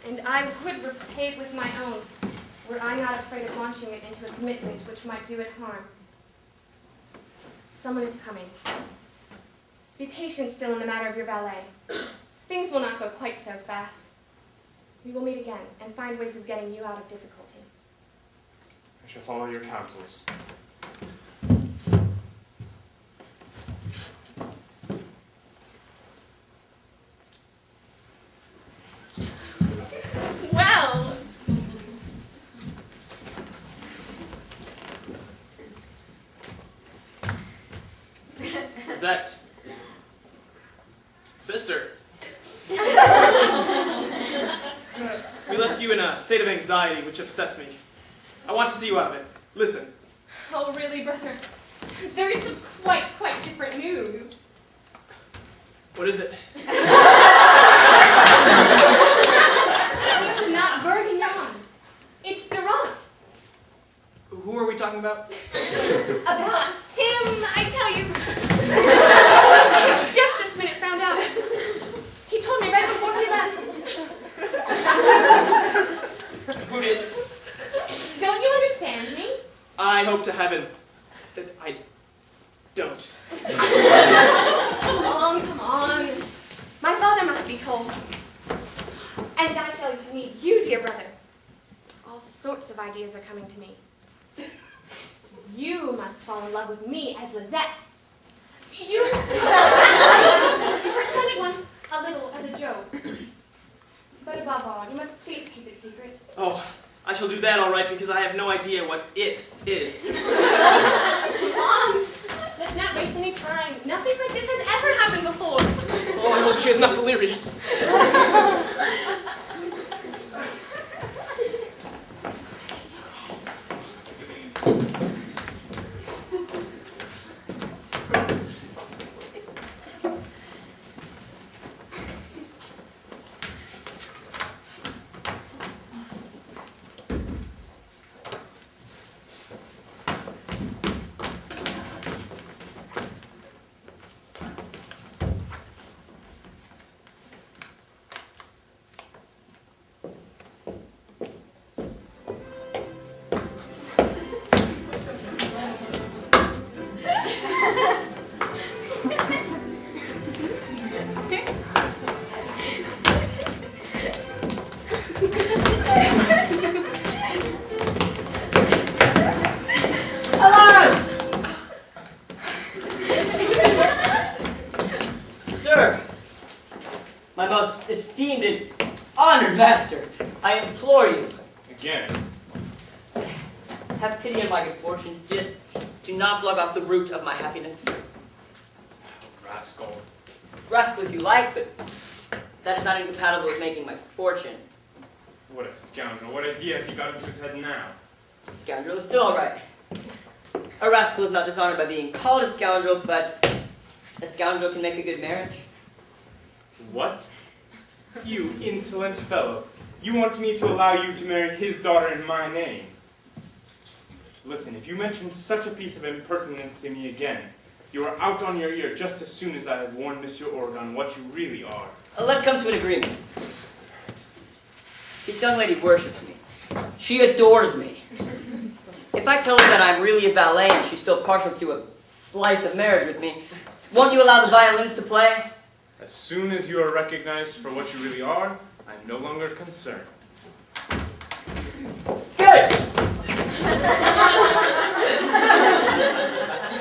And I would repay it with my own, were I not afraid of launching it into a commitment which might do it harm. Someone is coming. Be patient still in the matter of your valet. Things will not go quite so fast. We will meet again and find ways of getting you out of difficulty. I shall follow your counsels. Well! Lizette. Sister. We left you in a state of anxiety, which upsets me. I want to see you out of it. Listen. Oh, really, brother? There is some quite different news. What is it? It's not Bergignan. It's Durant. Who are we talking about? About him, I tell you. Just this minute found out. He told me right before he left. Who did? Don't you understand me? I hope to heaven that I don't. Come on. My father must be told. And I shall meet you, dear brother. All sorts of ideas are coming to me. You must fall in love with me as Lizette. You pretended once a little as a joke. But above all, you must please keep it secret. Oh, I shall do that all right because I have no idea what it is. Come on. Let's not waste any time. Nothing like this has ever happened before. Oh, I hope she is not delirious. Master, I implore you. Again. Have pity on my good fortune. Do not block off the root of my happiness. Rascal. Rascal if you like, but that is not incompatible with making my fortune. What a scoundrel. What idea has he got into his head now? Scoundrel is still all right. A rascal is not dishonored by being called a scoundrel, but a scoundrel can make a good marriage. What? You insolent fellow. You want me to allow you to marry his daughter in my name? Listen, if you mention such a piece of impertinence to me again, you are out on your ear just as soon as I have warned Monsieur Oregon what you really are. Let's come to an agreement. This young lady worships me. She adores me. If I tell her that I'm really a valet and she's still partial to a slice of marriage with me, won't you allow the violins to play? As soon as you are recognized for what you really are, I'm no longer concerned. Good!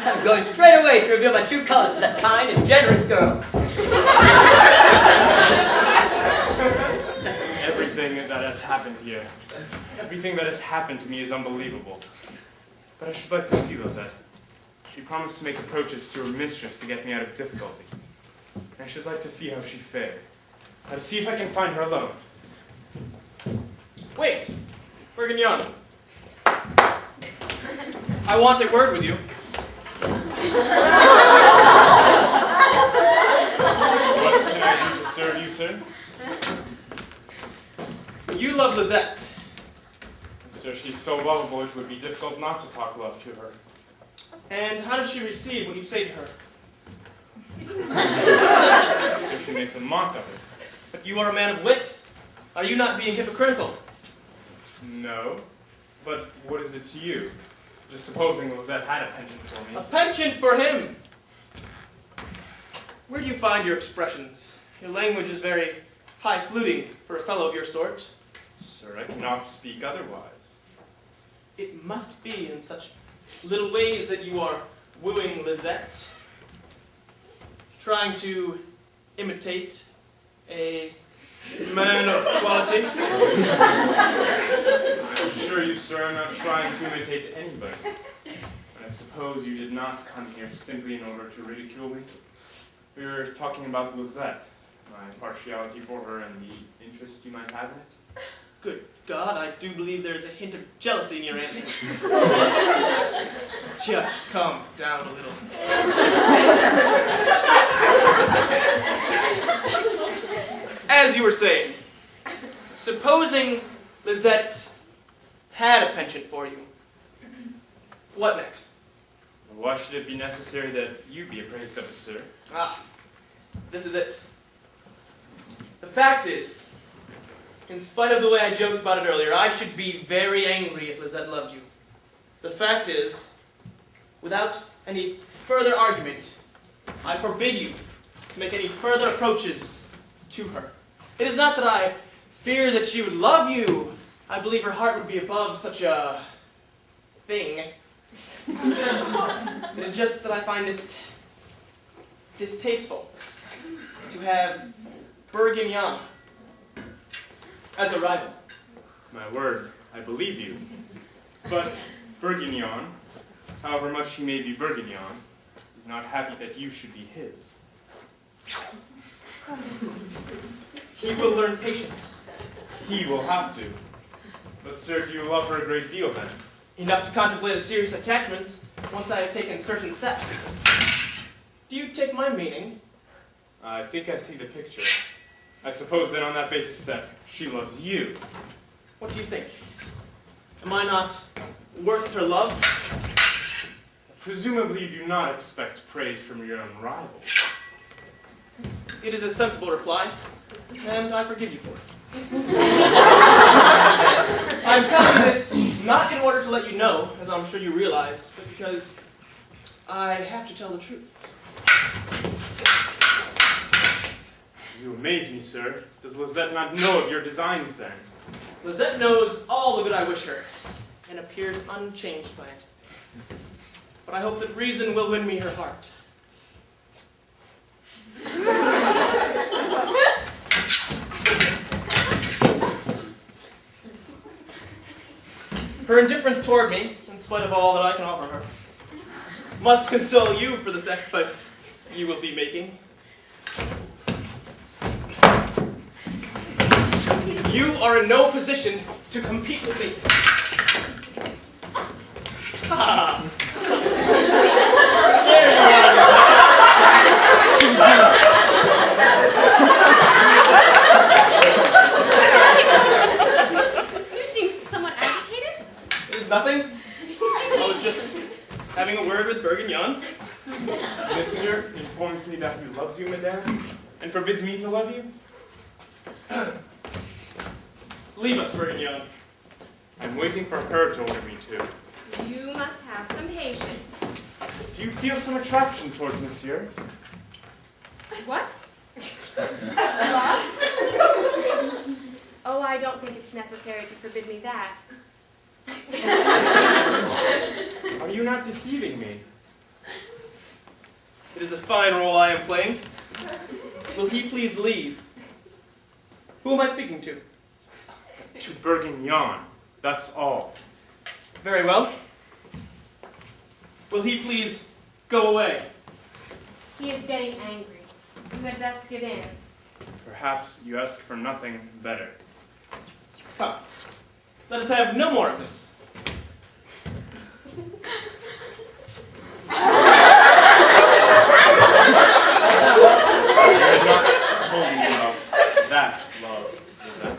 I'm going straight away to reveal my true colors to that kind and generous girl. Everything that has happened here, everything that has happened to me is unbelievable. But I should like to see Lizette. She promised to make approaches to her mistress to get me out of difficulty. I should like to see how she fared. To see if I can find her alone. Wait! Bergignan. I want a word with you. What can I do to serve you, sir? You love Lizette. Sir, she's so lovable it would be difficult not to talk love to her. And how does she receive what you say to her? So she makes a mock of it. But you are a man of wit. Are you not being hypocritical? No. But what is it to you? Just supposing Lizette had a penchant for me. A penchant for him! Where do you find your expressions? Your language is very high-fluting for a fellow of your sort. Sir, I cannot speak otherwise. It must be in such little ways that you are wooing Lizette. Trying to imitate a man of quality. I assure you, sir, I'm not trying to imitate anybody. When I suppose you did not come here simply in order to ridicule me? We were talking about Lizette, my partiality for her and the interest you might have in it. Good God, I do believe there's a hint of jealousy in your answer. Just calm down a little. As you were saying, supposing Lizette had a penchant for you, what next? Why should it be necessary that you be appraised of it, sir? Ah, this is it. The fact is, in spite of the way I joked about it earlier, I should be very angry if Lizette loved you. The fact is, without any further argument, I forbid you to make any further approaches to her. It is not that I fear that she would love you. I believe her heart would be above such a thing. It is just that I find it distasteful to have Bourguignon as a rival. My word, I believe you. But Bourguignon, however much he may be Bourguignon, is not happy that you should be his. He will learn patience. He will have to. But sir, do you love her a great deal then? Enough to contemplate a serious attachment once I have taken certain steps. Do you take my meaning? I think I see the picture. I suppose then on that basis that she loves you. What do you think? Am I not worth her love? Presumably you do not expect praise from your own rival. It is a sensible reply, and I forgive you for it. I'm telling you this not in order to let you know, as I'm sure you realize, but because I have to tell the truth. You amaze me, sir. Does Lizette not know of your designs then? Lizette knows all the good I wish her, and appears unchanged by it. But I hope that reason will win me her heart. Her indifference toward me, in spite of all that I can offer her, must console you for the sacrifice you will be making. You are in no position to compete with me. Ah. There You seem somewhat agitated. It is nothing. I was just having a word with Bourguignon. Monsieur informs me that he loves you, madame, and forbids me to love you. Leave us, Bourguignon. I'm waiting for her to order me to. You must have some patience. Do you feel some attraction towards Monsieur? What? Love? Oh, I don't think it's necessary to forbid me that. Are you not deceiving me? It is a fine role I am playing. Will he please leave? Who am I speaking to? To Bourguignon. That's all. Very well. Will he please go away? He is getting angry. You had best give in. Perhaps you ask for nothing better. Come. Let us have no more of this. I have not told you about that love, is that?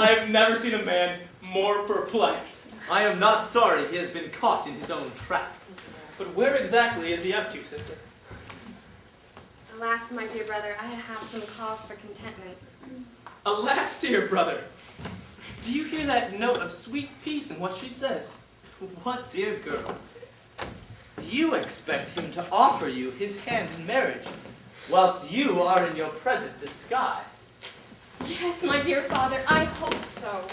I have never seen a man more perplexed. I am not sorry he has been caught in his own trap. But where exactly is he up to, sister? Alas, my dear brother, I have some cause for contentment. Alas, dear brother, do you hear that note of sweet peace in what she says? What dear girl. You expect him to offer you his hand in marriage, whilst you are in your present disguise. Yes, my dear father, I hope so.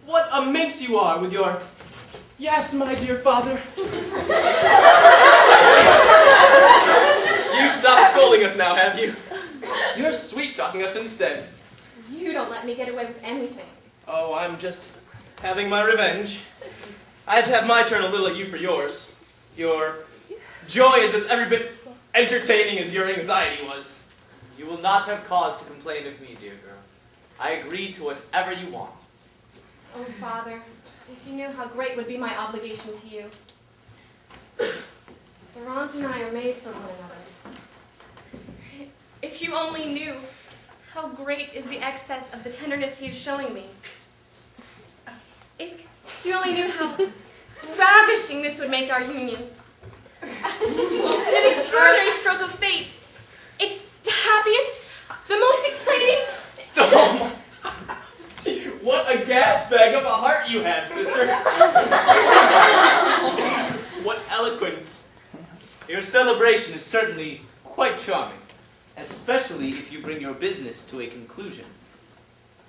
What a minx you are with your, yes, my dear father. have you. You're sweet talking us instead. You don't let me get away with anything. Oh, I'm just having my revenge. I had to have my turn a little at you for yours. Your joy is as every bit entertaining as your anxiety was. You will not have cause to complain of me, dear girl. I agree to whatever you want. Oh, Father, if you knew how great would be my obligation to you. Durant and I are made for one another. If you only knew how great is the excess of the tenderness he is showing me. If you only knew how ravishing this would make our union. An extraordinary stroke of fate. It's the happiest, the most exciting. Oh my. What a gas bag of a heart you have, sister. What eloquence. Your celebration is certainly quite charming, especially if you bring your business to a conclusion.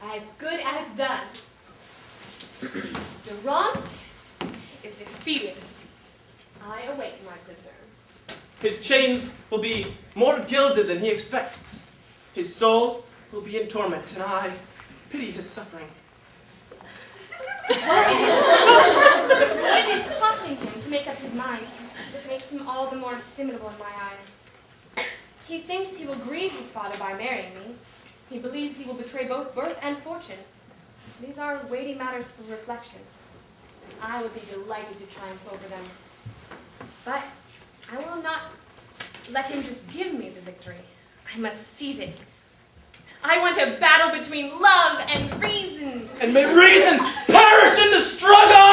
As good as done. Durant is defeated. I await my prisoner. His chains will be more gilded than he expects. His soul will be in torment, and I pity his suffering. What it is costing him to make up his mind makes him all the more estimable in my eyes. He thinks he will grieve his father by marrying me. He believes he will betray both birth and fortune. These are weighty matters for reflection. I would be delighted to triumph over them. But I will not let him just give me the victory. I must seize it. I want a battle between love and reason. And may reason perish in the struggle!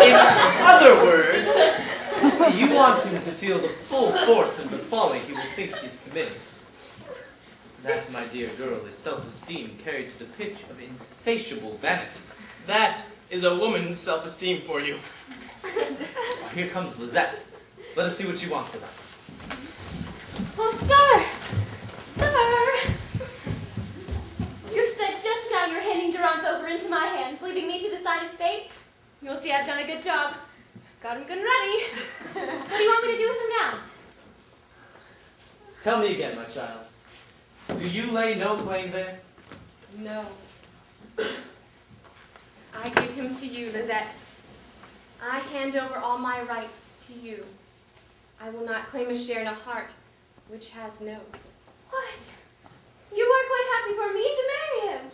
In other words, you want him to feel the full force of the folly he will think he is committing. That, my dear girl, is self-esteem carried to the pitch of insatiable vanity. That is a woman's self-esteem for you. Here comes Lizette. Let us see what you want with us. Oh, sir! Sir! You said just now you're handing Durant over into my hands, leaving me to decide his fate. You'll see I've done a good job. Got him good and ready. What do you want me to do with him now? Tell me again, my child. Do you lay no claim there? No. I give him to you, Lizette. I hand over all my rights to you. I will not claim a share in a heart which has nose. What? You are quite happy for me to marry him.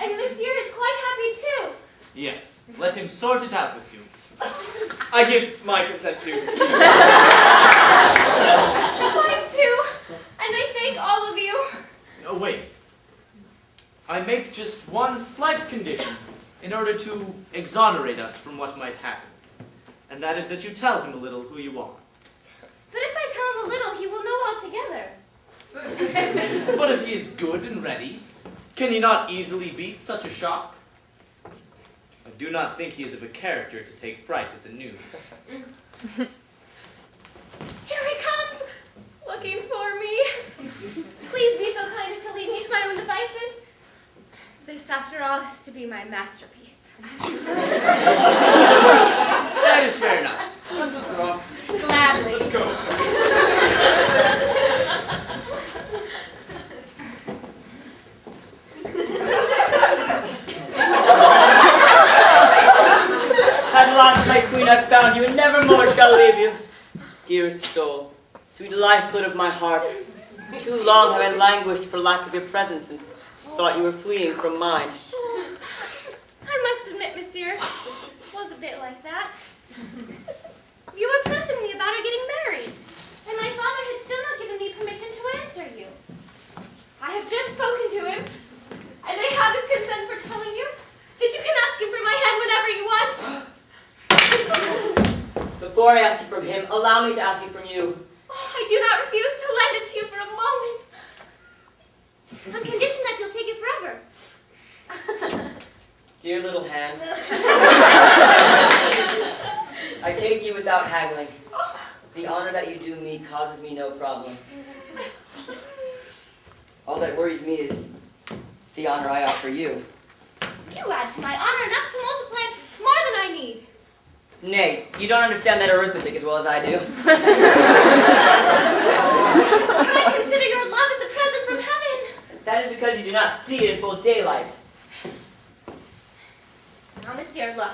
And Monsieur is quite happy too. Yes. Let him sort it out with you. I give my consent to. Mine too. And I thank all of you. Oh, wait. I make just one slight condition in order to exonerate us from what might happen. And that is that you tell him a little who you are. But if I tell him a little, he will know altogether. But if he is good and ready, can he not easily beat such a shock? I do not think he is of a character to take fright at the news. Here he comes, looking for me. Please be so kind as to leave me to my own devices. This, after all, is to be my masterpiece. That is fair enough. Let's withdraw. Gladly. Let's go. At last, my queen, I've found you, and nevermore shall leave you. Dearest soul, sweet lifeblood of my heart, too long have I languished for lack of your presence, and thought you were fleeing from mine. I must admit, Monsieur, it was a bit like that. You were pressing me about our getting married, and my father had still not given me permission to answer you. I have just spoken to him, and I have his consent for telling you that you can ask him for my hand whenever you want. Before I ask you from him, allow me to ask you from you. Oh, I do not refuse to lend it to you for a moment, on condition that you'll take it forever. Dear little hand, I take you without haggling. The honor that you do me causes me no problem. All that worries me is the honor I offer you. You add to my honor enough to multiply it more than I need. Nay, You don't understand that arithmetic as well as I do. But I consider your love as a present from heaven. That is because you do not see it in full daylight. Now, Monsieur, look.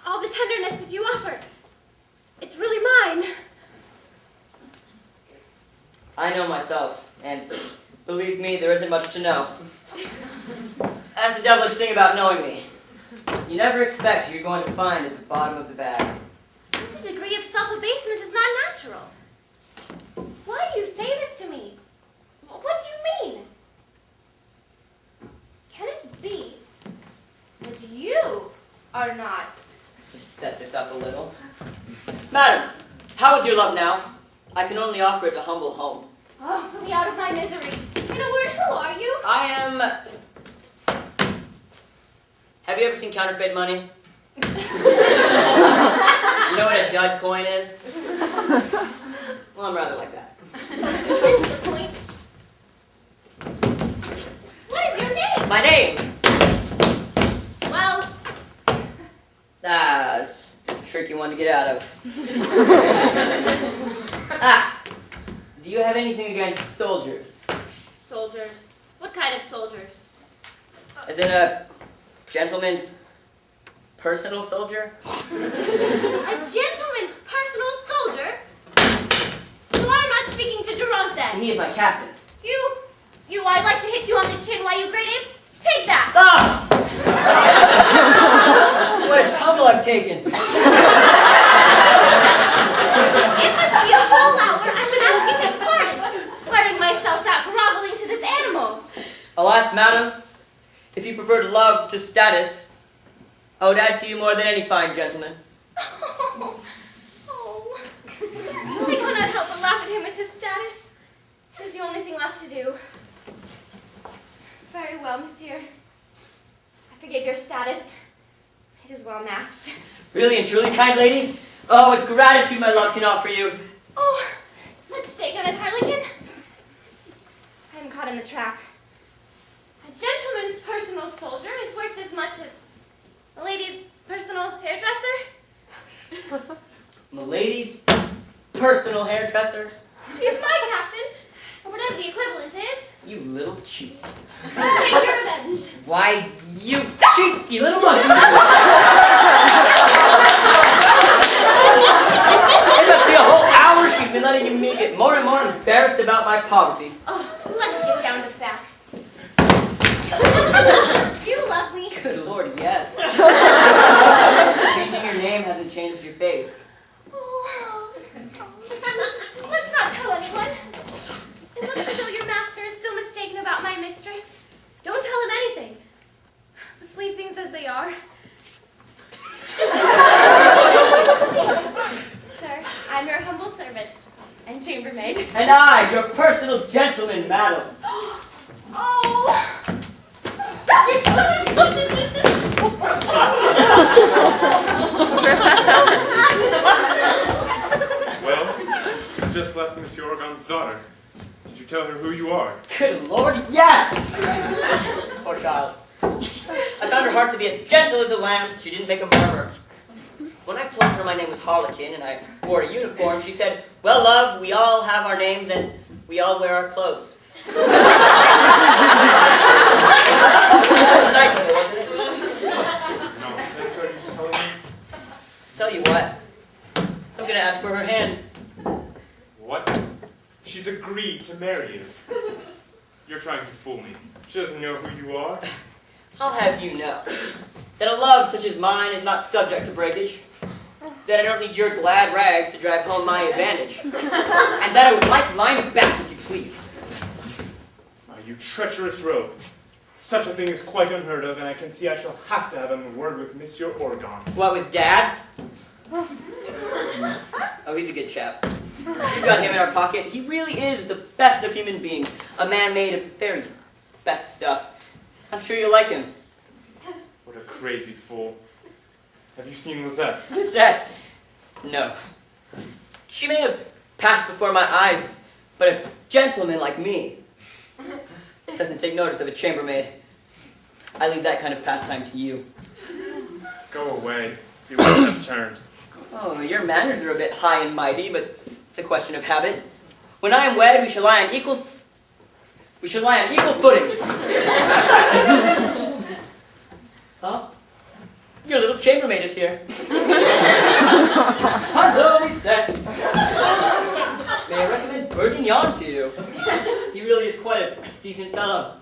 All the tenderness that you offer, it's really mine. I know myself, and believe me, there isn't much to know. That's the devilish thing about knowing me. You never expect you're going to find at the bottom of the bag. Such a degree of self-abasement is not natural. Why do you say this to me? What do you mean? Can it be that you are not? Just set this up a little. Madam, how is your love now? I can only offer it a humble home. Oh, put me out of my misery. In a word, who are you? I am... Have you ever seen counterfeit money? You know what a dud coin is? Well, I'm rather like that. Get to the point. What is your name? My name? Well, It's a tricky one to get out of. Do you have anything against soldiers? soldiers. What kind of soldiers? As in a gentleman's personal soldier? A gentleman's personal soldier? So I'm not speaking to Durant then. He is my captain. I'd like to hit you on the chin while you great ape. Take that! Ah! What a tumble I've taken. It must be a whole hour I've been asking his pardon, wearing myself out groveling to this animal. Alas, madam, if you preferred love to status, I would add to you more than any fine gentleman. Oh. I cannot help but laugh at him with his status. It is the only thing left to do. Very well, monsieur. I forgive your status. It is well matched. Really and truly, kind lady? Oh, what gratitude my love can offer you. Oh, let's shake on it, Harlequin. I am caught in the trap. A gentleman's personal soldier is worth as much as a lady's personal hairdresser. Milady's personal hairdresser? She is my captain, or whatever the equivalent is. You little cheats. Take your revenge. Why, you cheeky little monkey. It must be a whole hour she's been letting me get more and more embarrassed about my poverty. Oh, let's get down to facts. Do you love me? Good Lord, yes. Changing your name hasn't changed your face. Oh. Let's not tell anyone. It looks as though your master is still mistaken about my mistress. Don't tell him anything. Let's leave things as they are. Sir, I'm your humble servant and chambermaid. And I, your personal gentleman, madam. Oh! Well, you just left Monsieur Orgon's daughter. Did you tell her who you are? Good Lord, yes! Poor child. I found her heart to be as gentle as a lamb, so she didn't make a murmur. When I told her my name was Harlequin and I wore a uniform, she said, "Well, love, we all have our names and we all wear our clothes." That was nice of her, wasn't it? What sort of nonsense are you telling me? Tell you what, I'm gonna ask for her hand. What? She's agreed to marry you. You're trying to fool me. She doesn't know who you are. I'll have you know that a love such as mine is not subject to breakage, that I don't need your glad rags to drive home my advantage, and that I would like mine back if you please. Ah, you treacherous rogue. Such a thing is quite unheard of, and I can see I shall have to have a word with Monsieur Orgon. What, with Dad? Oh, he's a good chap. We've got him in our pocket. He really is the best of human beings, a man made of the very best stuff. I'm sure you'll like him. What a crazy fool. Have you seen Lisette? Who's that? No. She may have passed before my eyes, but a gentleman like me doesn't take notice of a chambermaid. I leave that kind of pastime to you. Go away. Your lips have turned. Oh, your manners are a bit high and mighty, but it's a question of habit. When I am wed, we shall lie on equal footing. Huh? Your little chambermaid is here. Hello, Lisette. May I recommend Bertignon to you? He really is quite a decent fellow.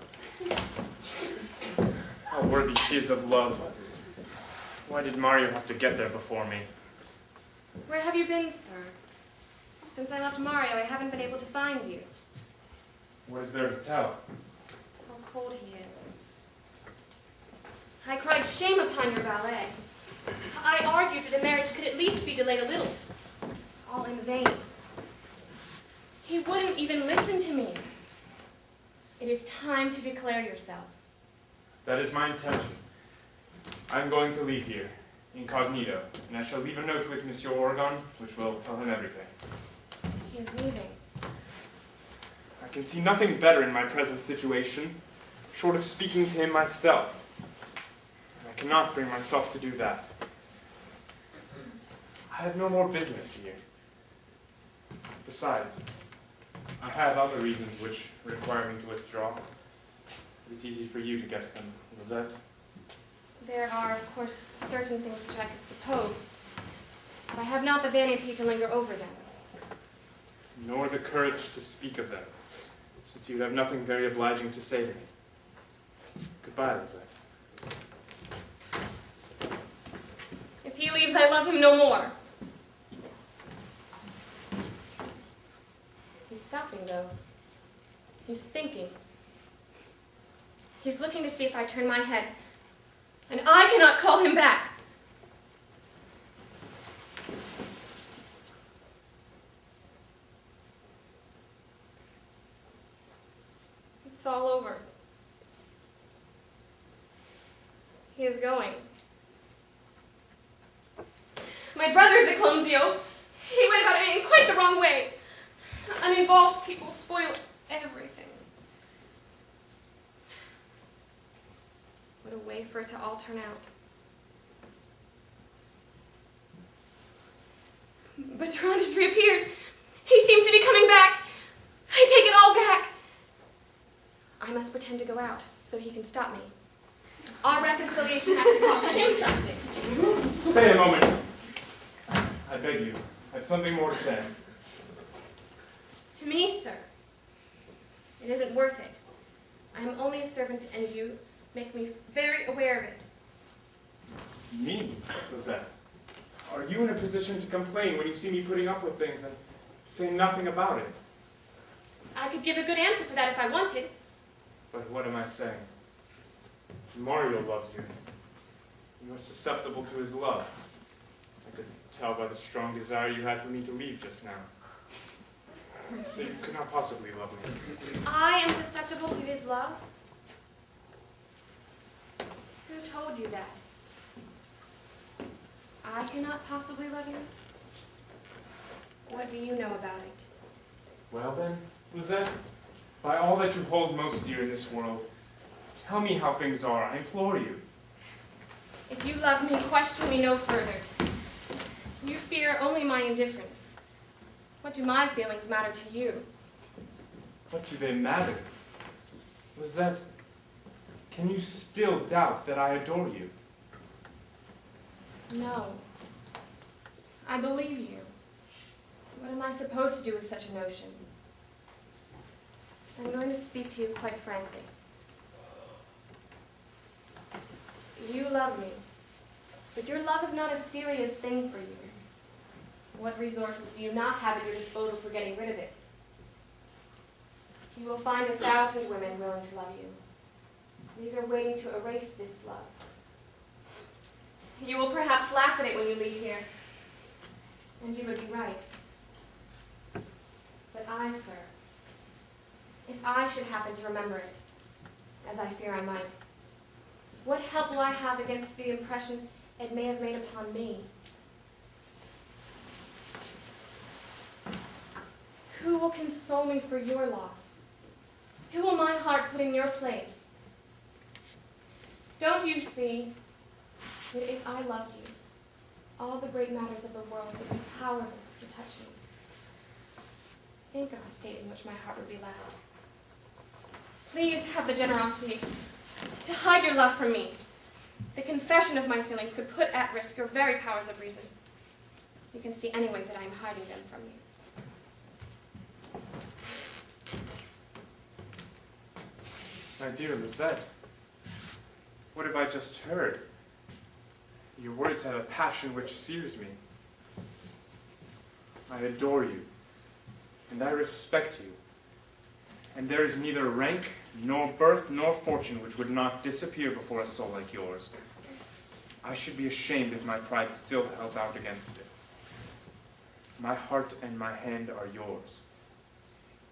How worthy she is of love. Why did Mario have to get there before me? Where have you been, sir? Since I left Mario, I haven't been able to find you. What is there to tell? How cold he is. I cried shame upon your valet. I argued that the marriage could at least be delayed a little. All in vain. He wouldn't even listen to me. It is time to declare yourself. That is my intention. I am going to leave here, incognito, and I shall leave a note with Monsieur Oregon, which will tell him everything. He is leaving. I can see nothing better in my present situation, short of speaking to him myself. I cannot bring myself to do that. I have no more business here. Besides, I have other reasons which require me to withdraw. It is easy for you to guess them, Lisette. There are, of course, certain things which I could suppose, but I have not the vanity to linger over them. Nor the courage to speak of them, since you have nothing very obliging to say to me. Goodbye, Lisette. If he leaves, I love him no more. He's stopping, though. He's thinking. He's looking to see if I turn my head, and I cannot call him back. It's all over. He is going. My brother's a Clumsio. He went about it in quite the wrong way. Uninvolved people spoil everything. What a way for it to all turn out. But Durand has reappeared. He seems to be coming back. I take it all back. I must pretend to go out so he can stop me. Our reconciliation has to cost him something. Stay a moment. I beg you. I have something more to say. To me, sir, it isn't worth it. I am only a servant, and you make me very aware of it. Me, Lisette? Are you in a position to complain when you see me putting up with things and say nothing about it? I could give a good answer for that if I wanted. But what am I saying? Mario loves you. You are susceptible to his love. I could tell by the strong desire you had for me to leave just now. So you could not possibly love me. I am susceptible to his love? Who told you that? I cannot possibly love you? What do you know about it? Well then, Lisette, by all that you hold most dear in this world, tell me how things are, I implore you. If you love me, question me no further. You fear only my indifference. What do my feelings matter to you? What do they matter? Lisette, can you still doubt that I adore you? No. I believe you. What am I supposed to do with such a notion? I'm going to speak to you quite frankly. You love me, but your love is not a serious thing for you. What resources do you not have at your disposal for getting rid of it? You will find 1,000 women willing to love you. These are waiting to erase this love. You will perhaps laugh at it when you leave here, and you would be right. But I, sir, if I should happen to remember it, as I fear I might, what help will I have against the impression it may have made upon me? Who will console me for your loss? Who will my heart put in your place? Don't you see? that if I loved you, all the great matters of the world would be powerless to touch me. Think of the state in which my heart would be left. Please have the generosity to hide your love from me. The confession of my feelings could put at risk your very powers of reason. You can see anyway that I am hiding them from you. My dear Lizette, what have I just heard? Your words have a passion which sears me. I adore you, and I respect you. And there is neither rank, nor birth, nor fortune which would not disappear before a soul like yours. I should be ashamed if my pride still held out against it. My heart and my hand are yours.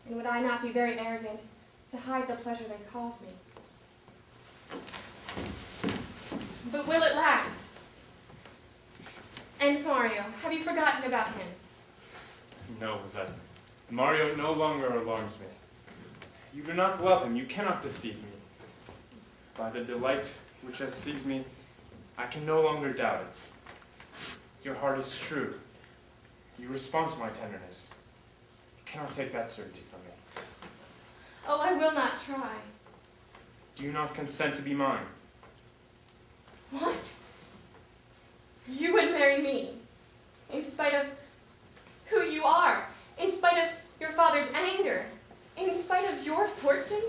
And would I not be very arrogant to hide the pleasure they cause me? But will it last? And Mario, have you forgotten about him? No, Lizette. Mario no longer alarms me. You do not love him. You cannot deceive me. By the delight which has seized me, I can no longer doubt it. Your heart is true. You respond to my tenderness. You cannot take that certainty from me. Oh, I will not try. Do you not consent to be mine? What? You would marry me, in spite of who you are, in spite of your father's anger, in spite of your fortune?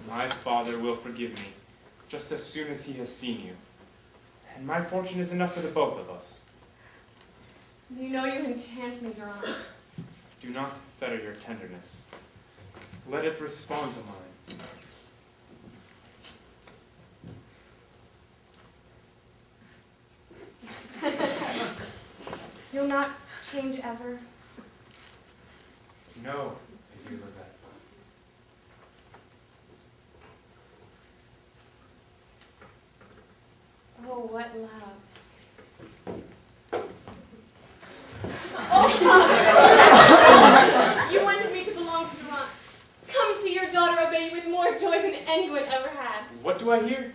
My father will forgive me, just as soon as he has seen you. And my fortune is enough for the both of us. You know you enchant me, Durand. Do not fetter your tenderness. Let it respond to mine. You'll not change ever? No, dear Lizette. Oh, what love. You wanted me to belong to Durand. Come see your daughter obey you with more joy than anyone ever had. What do I hear?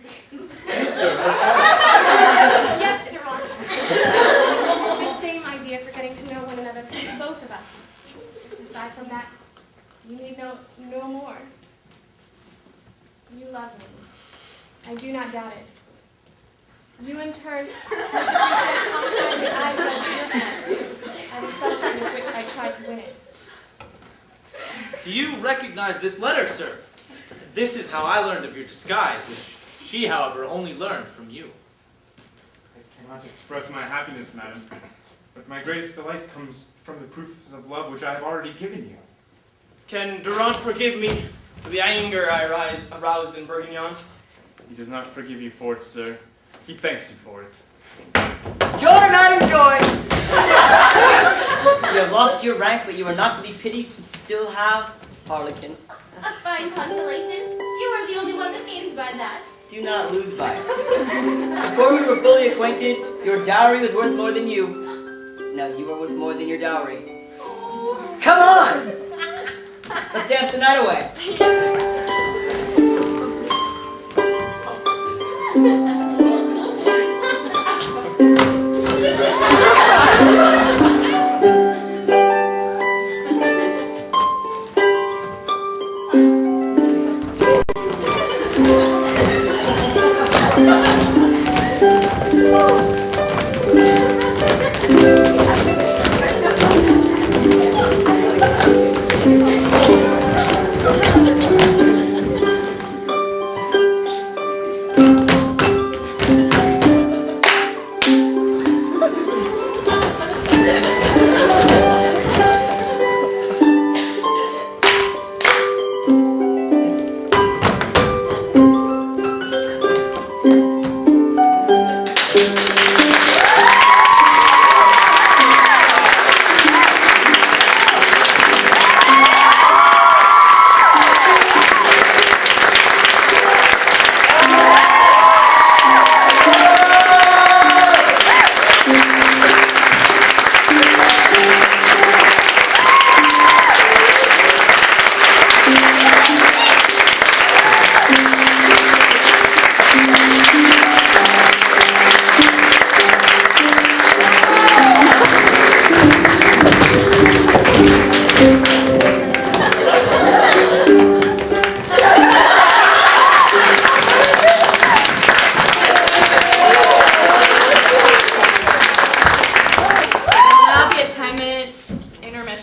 Yes, Durand. The same idea for getting to know one another for both of us. Aside from that, you need no more. You love me. I do not doubt it. You, in turn, must appreciate how kindly I judge your heart and the subtlety with which I tried to win it. Do you recognize this letter, sir? This is how I learned of your disguise, which she, however, only learned from you. I cannot express my happiness, madam, but my greatest delight comes from the proofs of love which I have already given you. Can Durand forgive me for the anger I aroused in Bourguignon? He does not forgive you for it, sir. He thanks you for it. Joy, madam, joy! You have lost your rank, but you are not to be pitied since you still have Harlequin. A fine consolation. You are the only one that gains by that. Do not lose by it. Before we were fully acquainted, your dowry was worth more than you. Now you are worth more than your dowry. Come on! Let's dance the night away.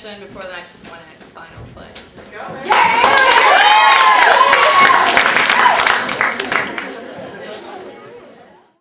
session before the next Monday night final play.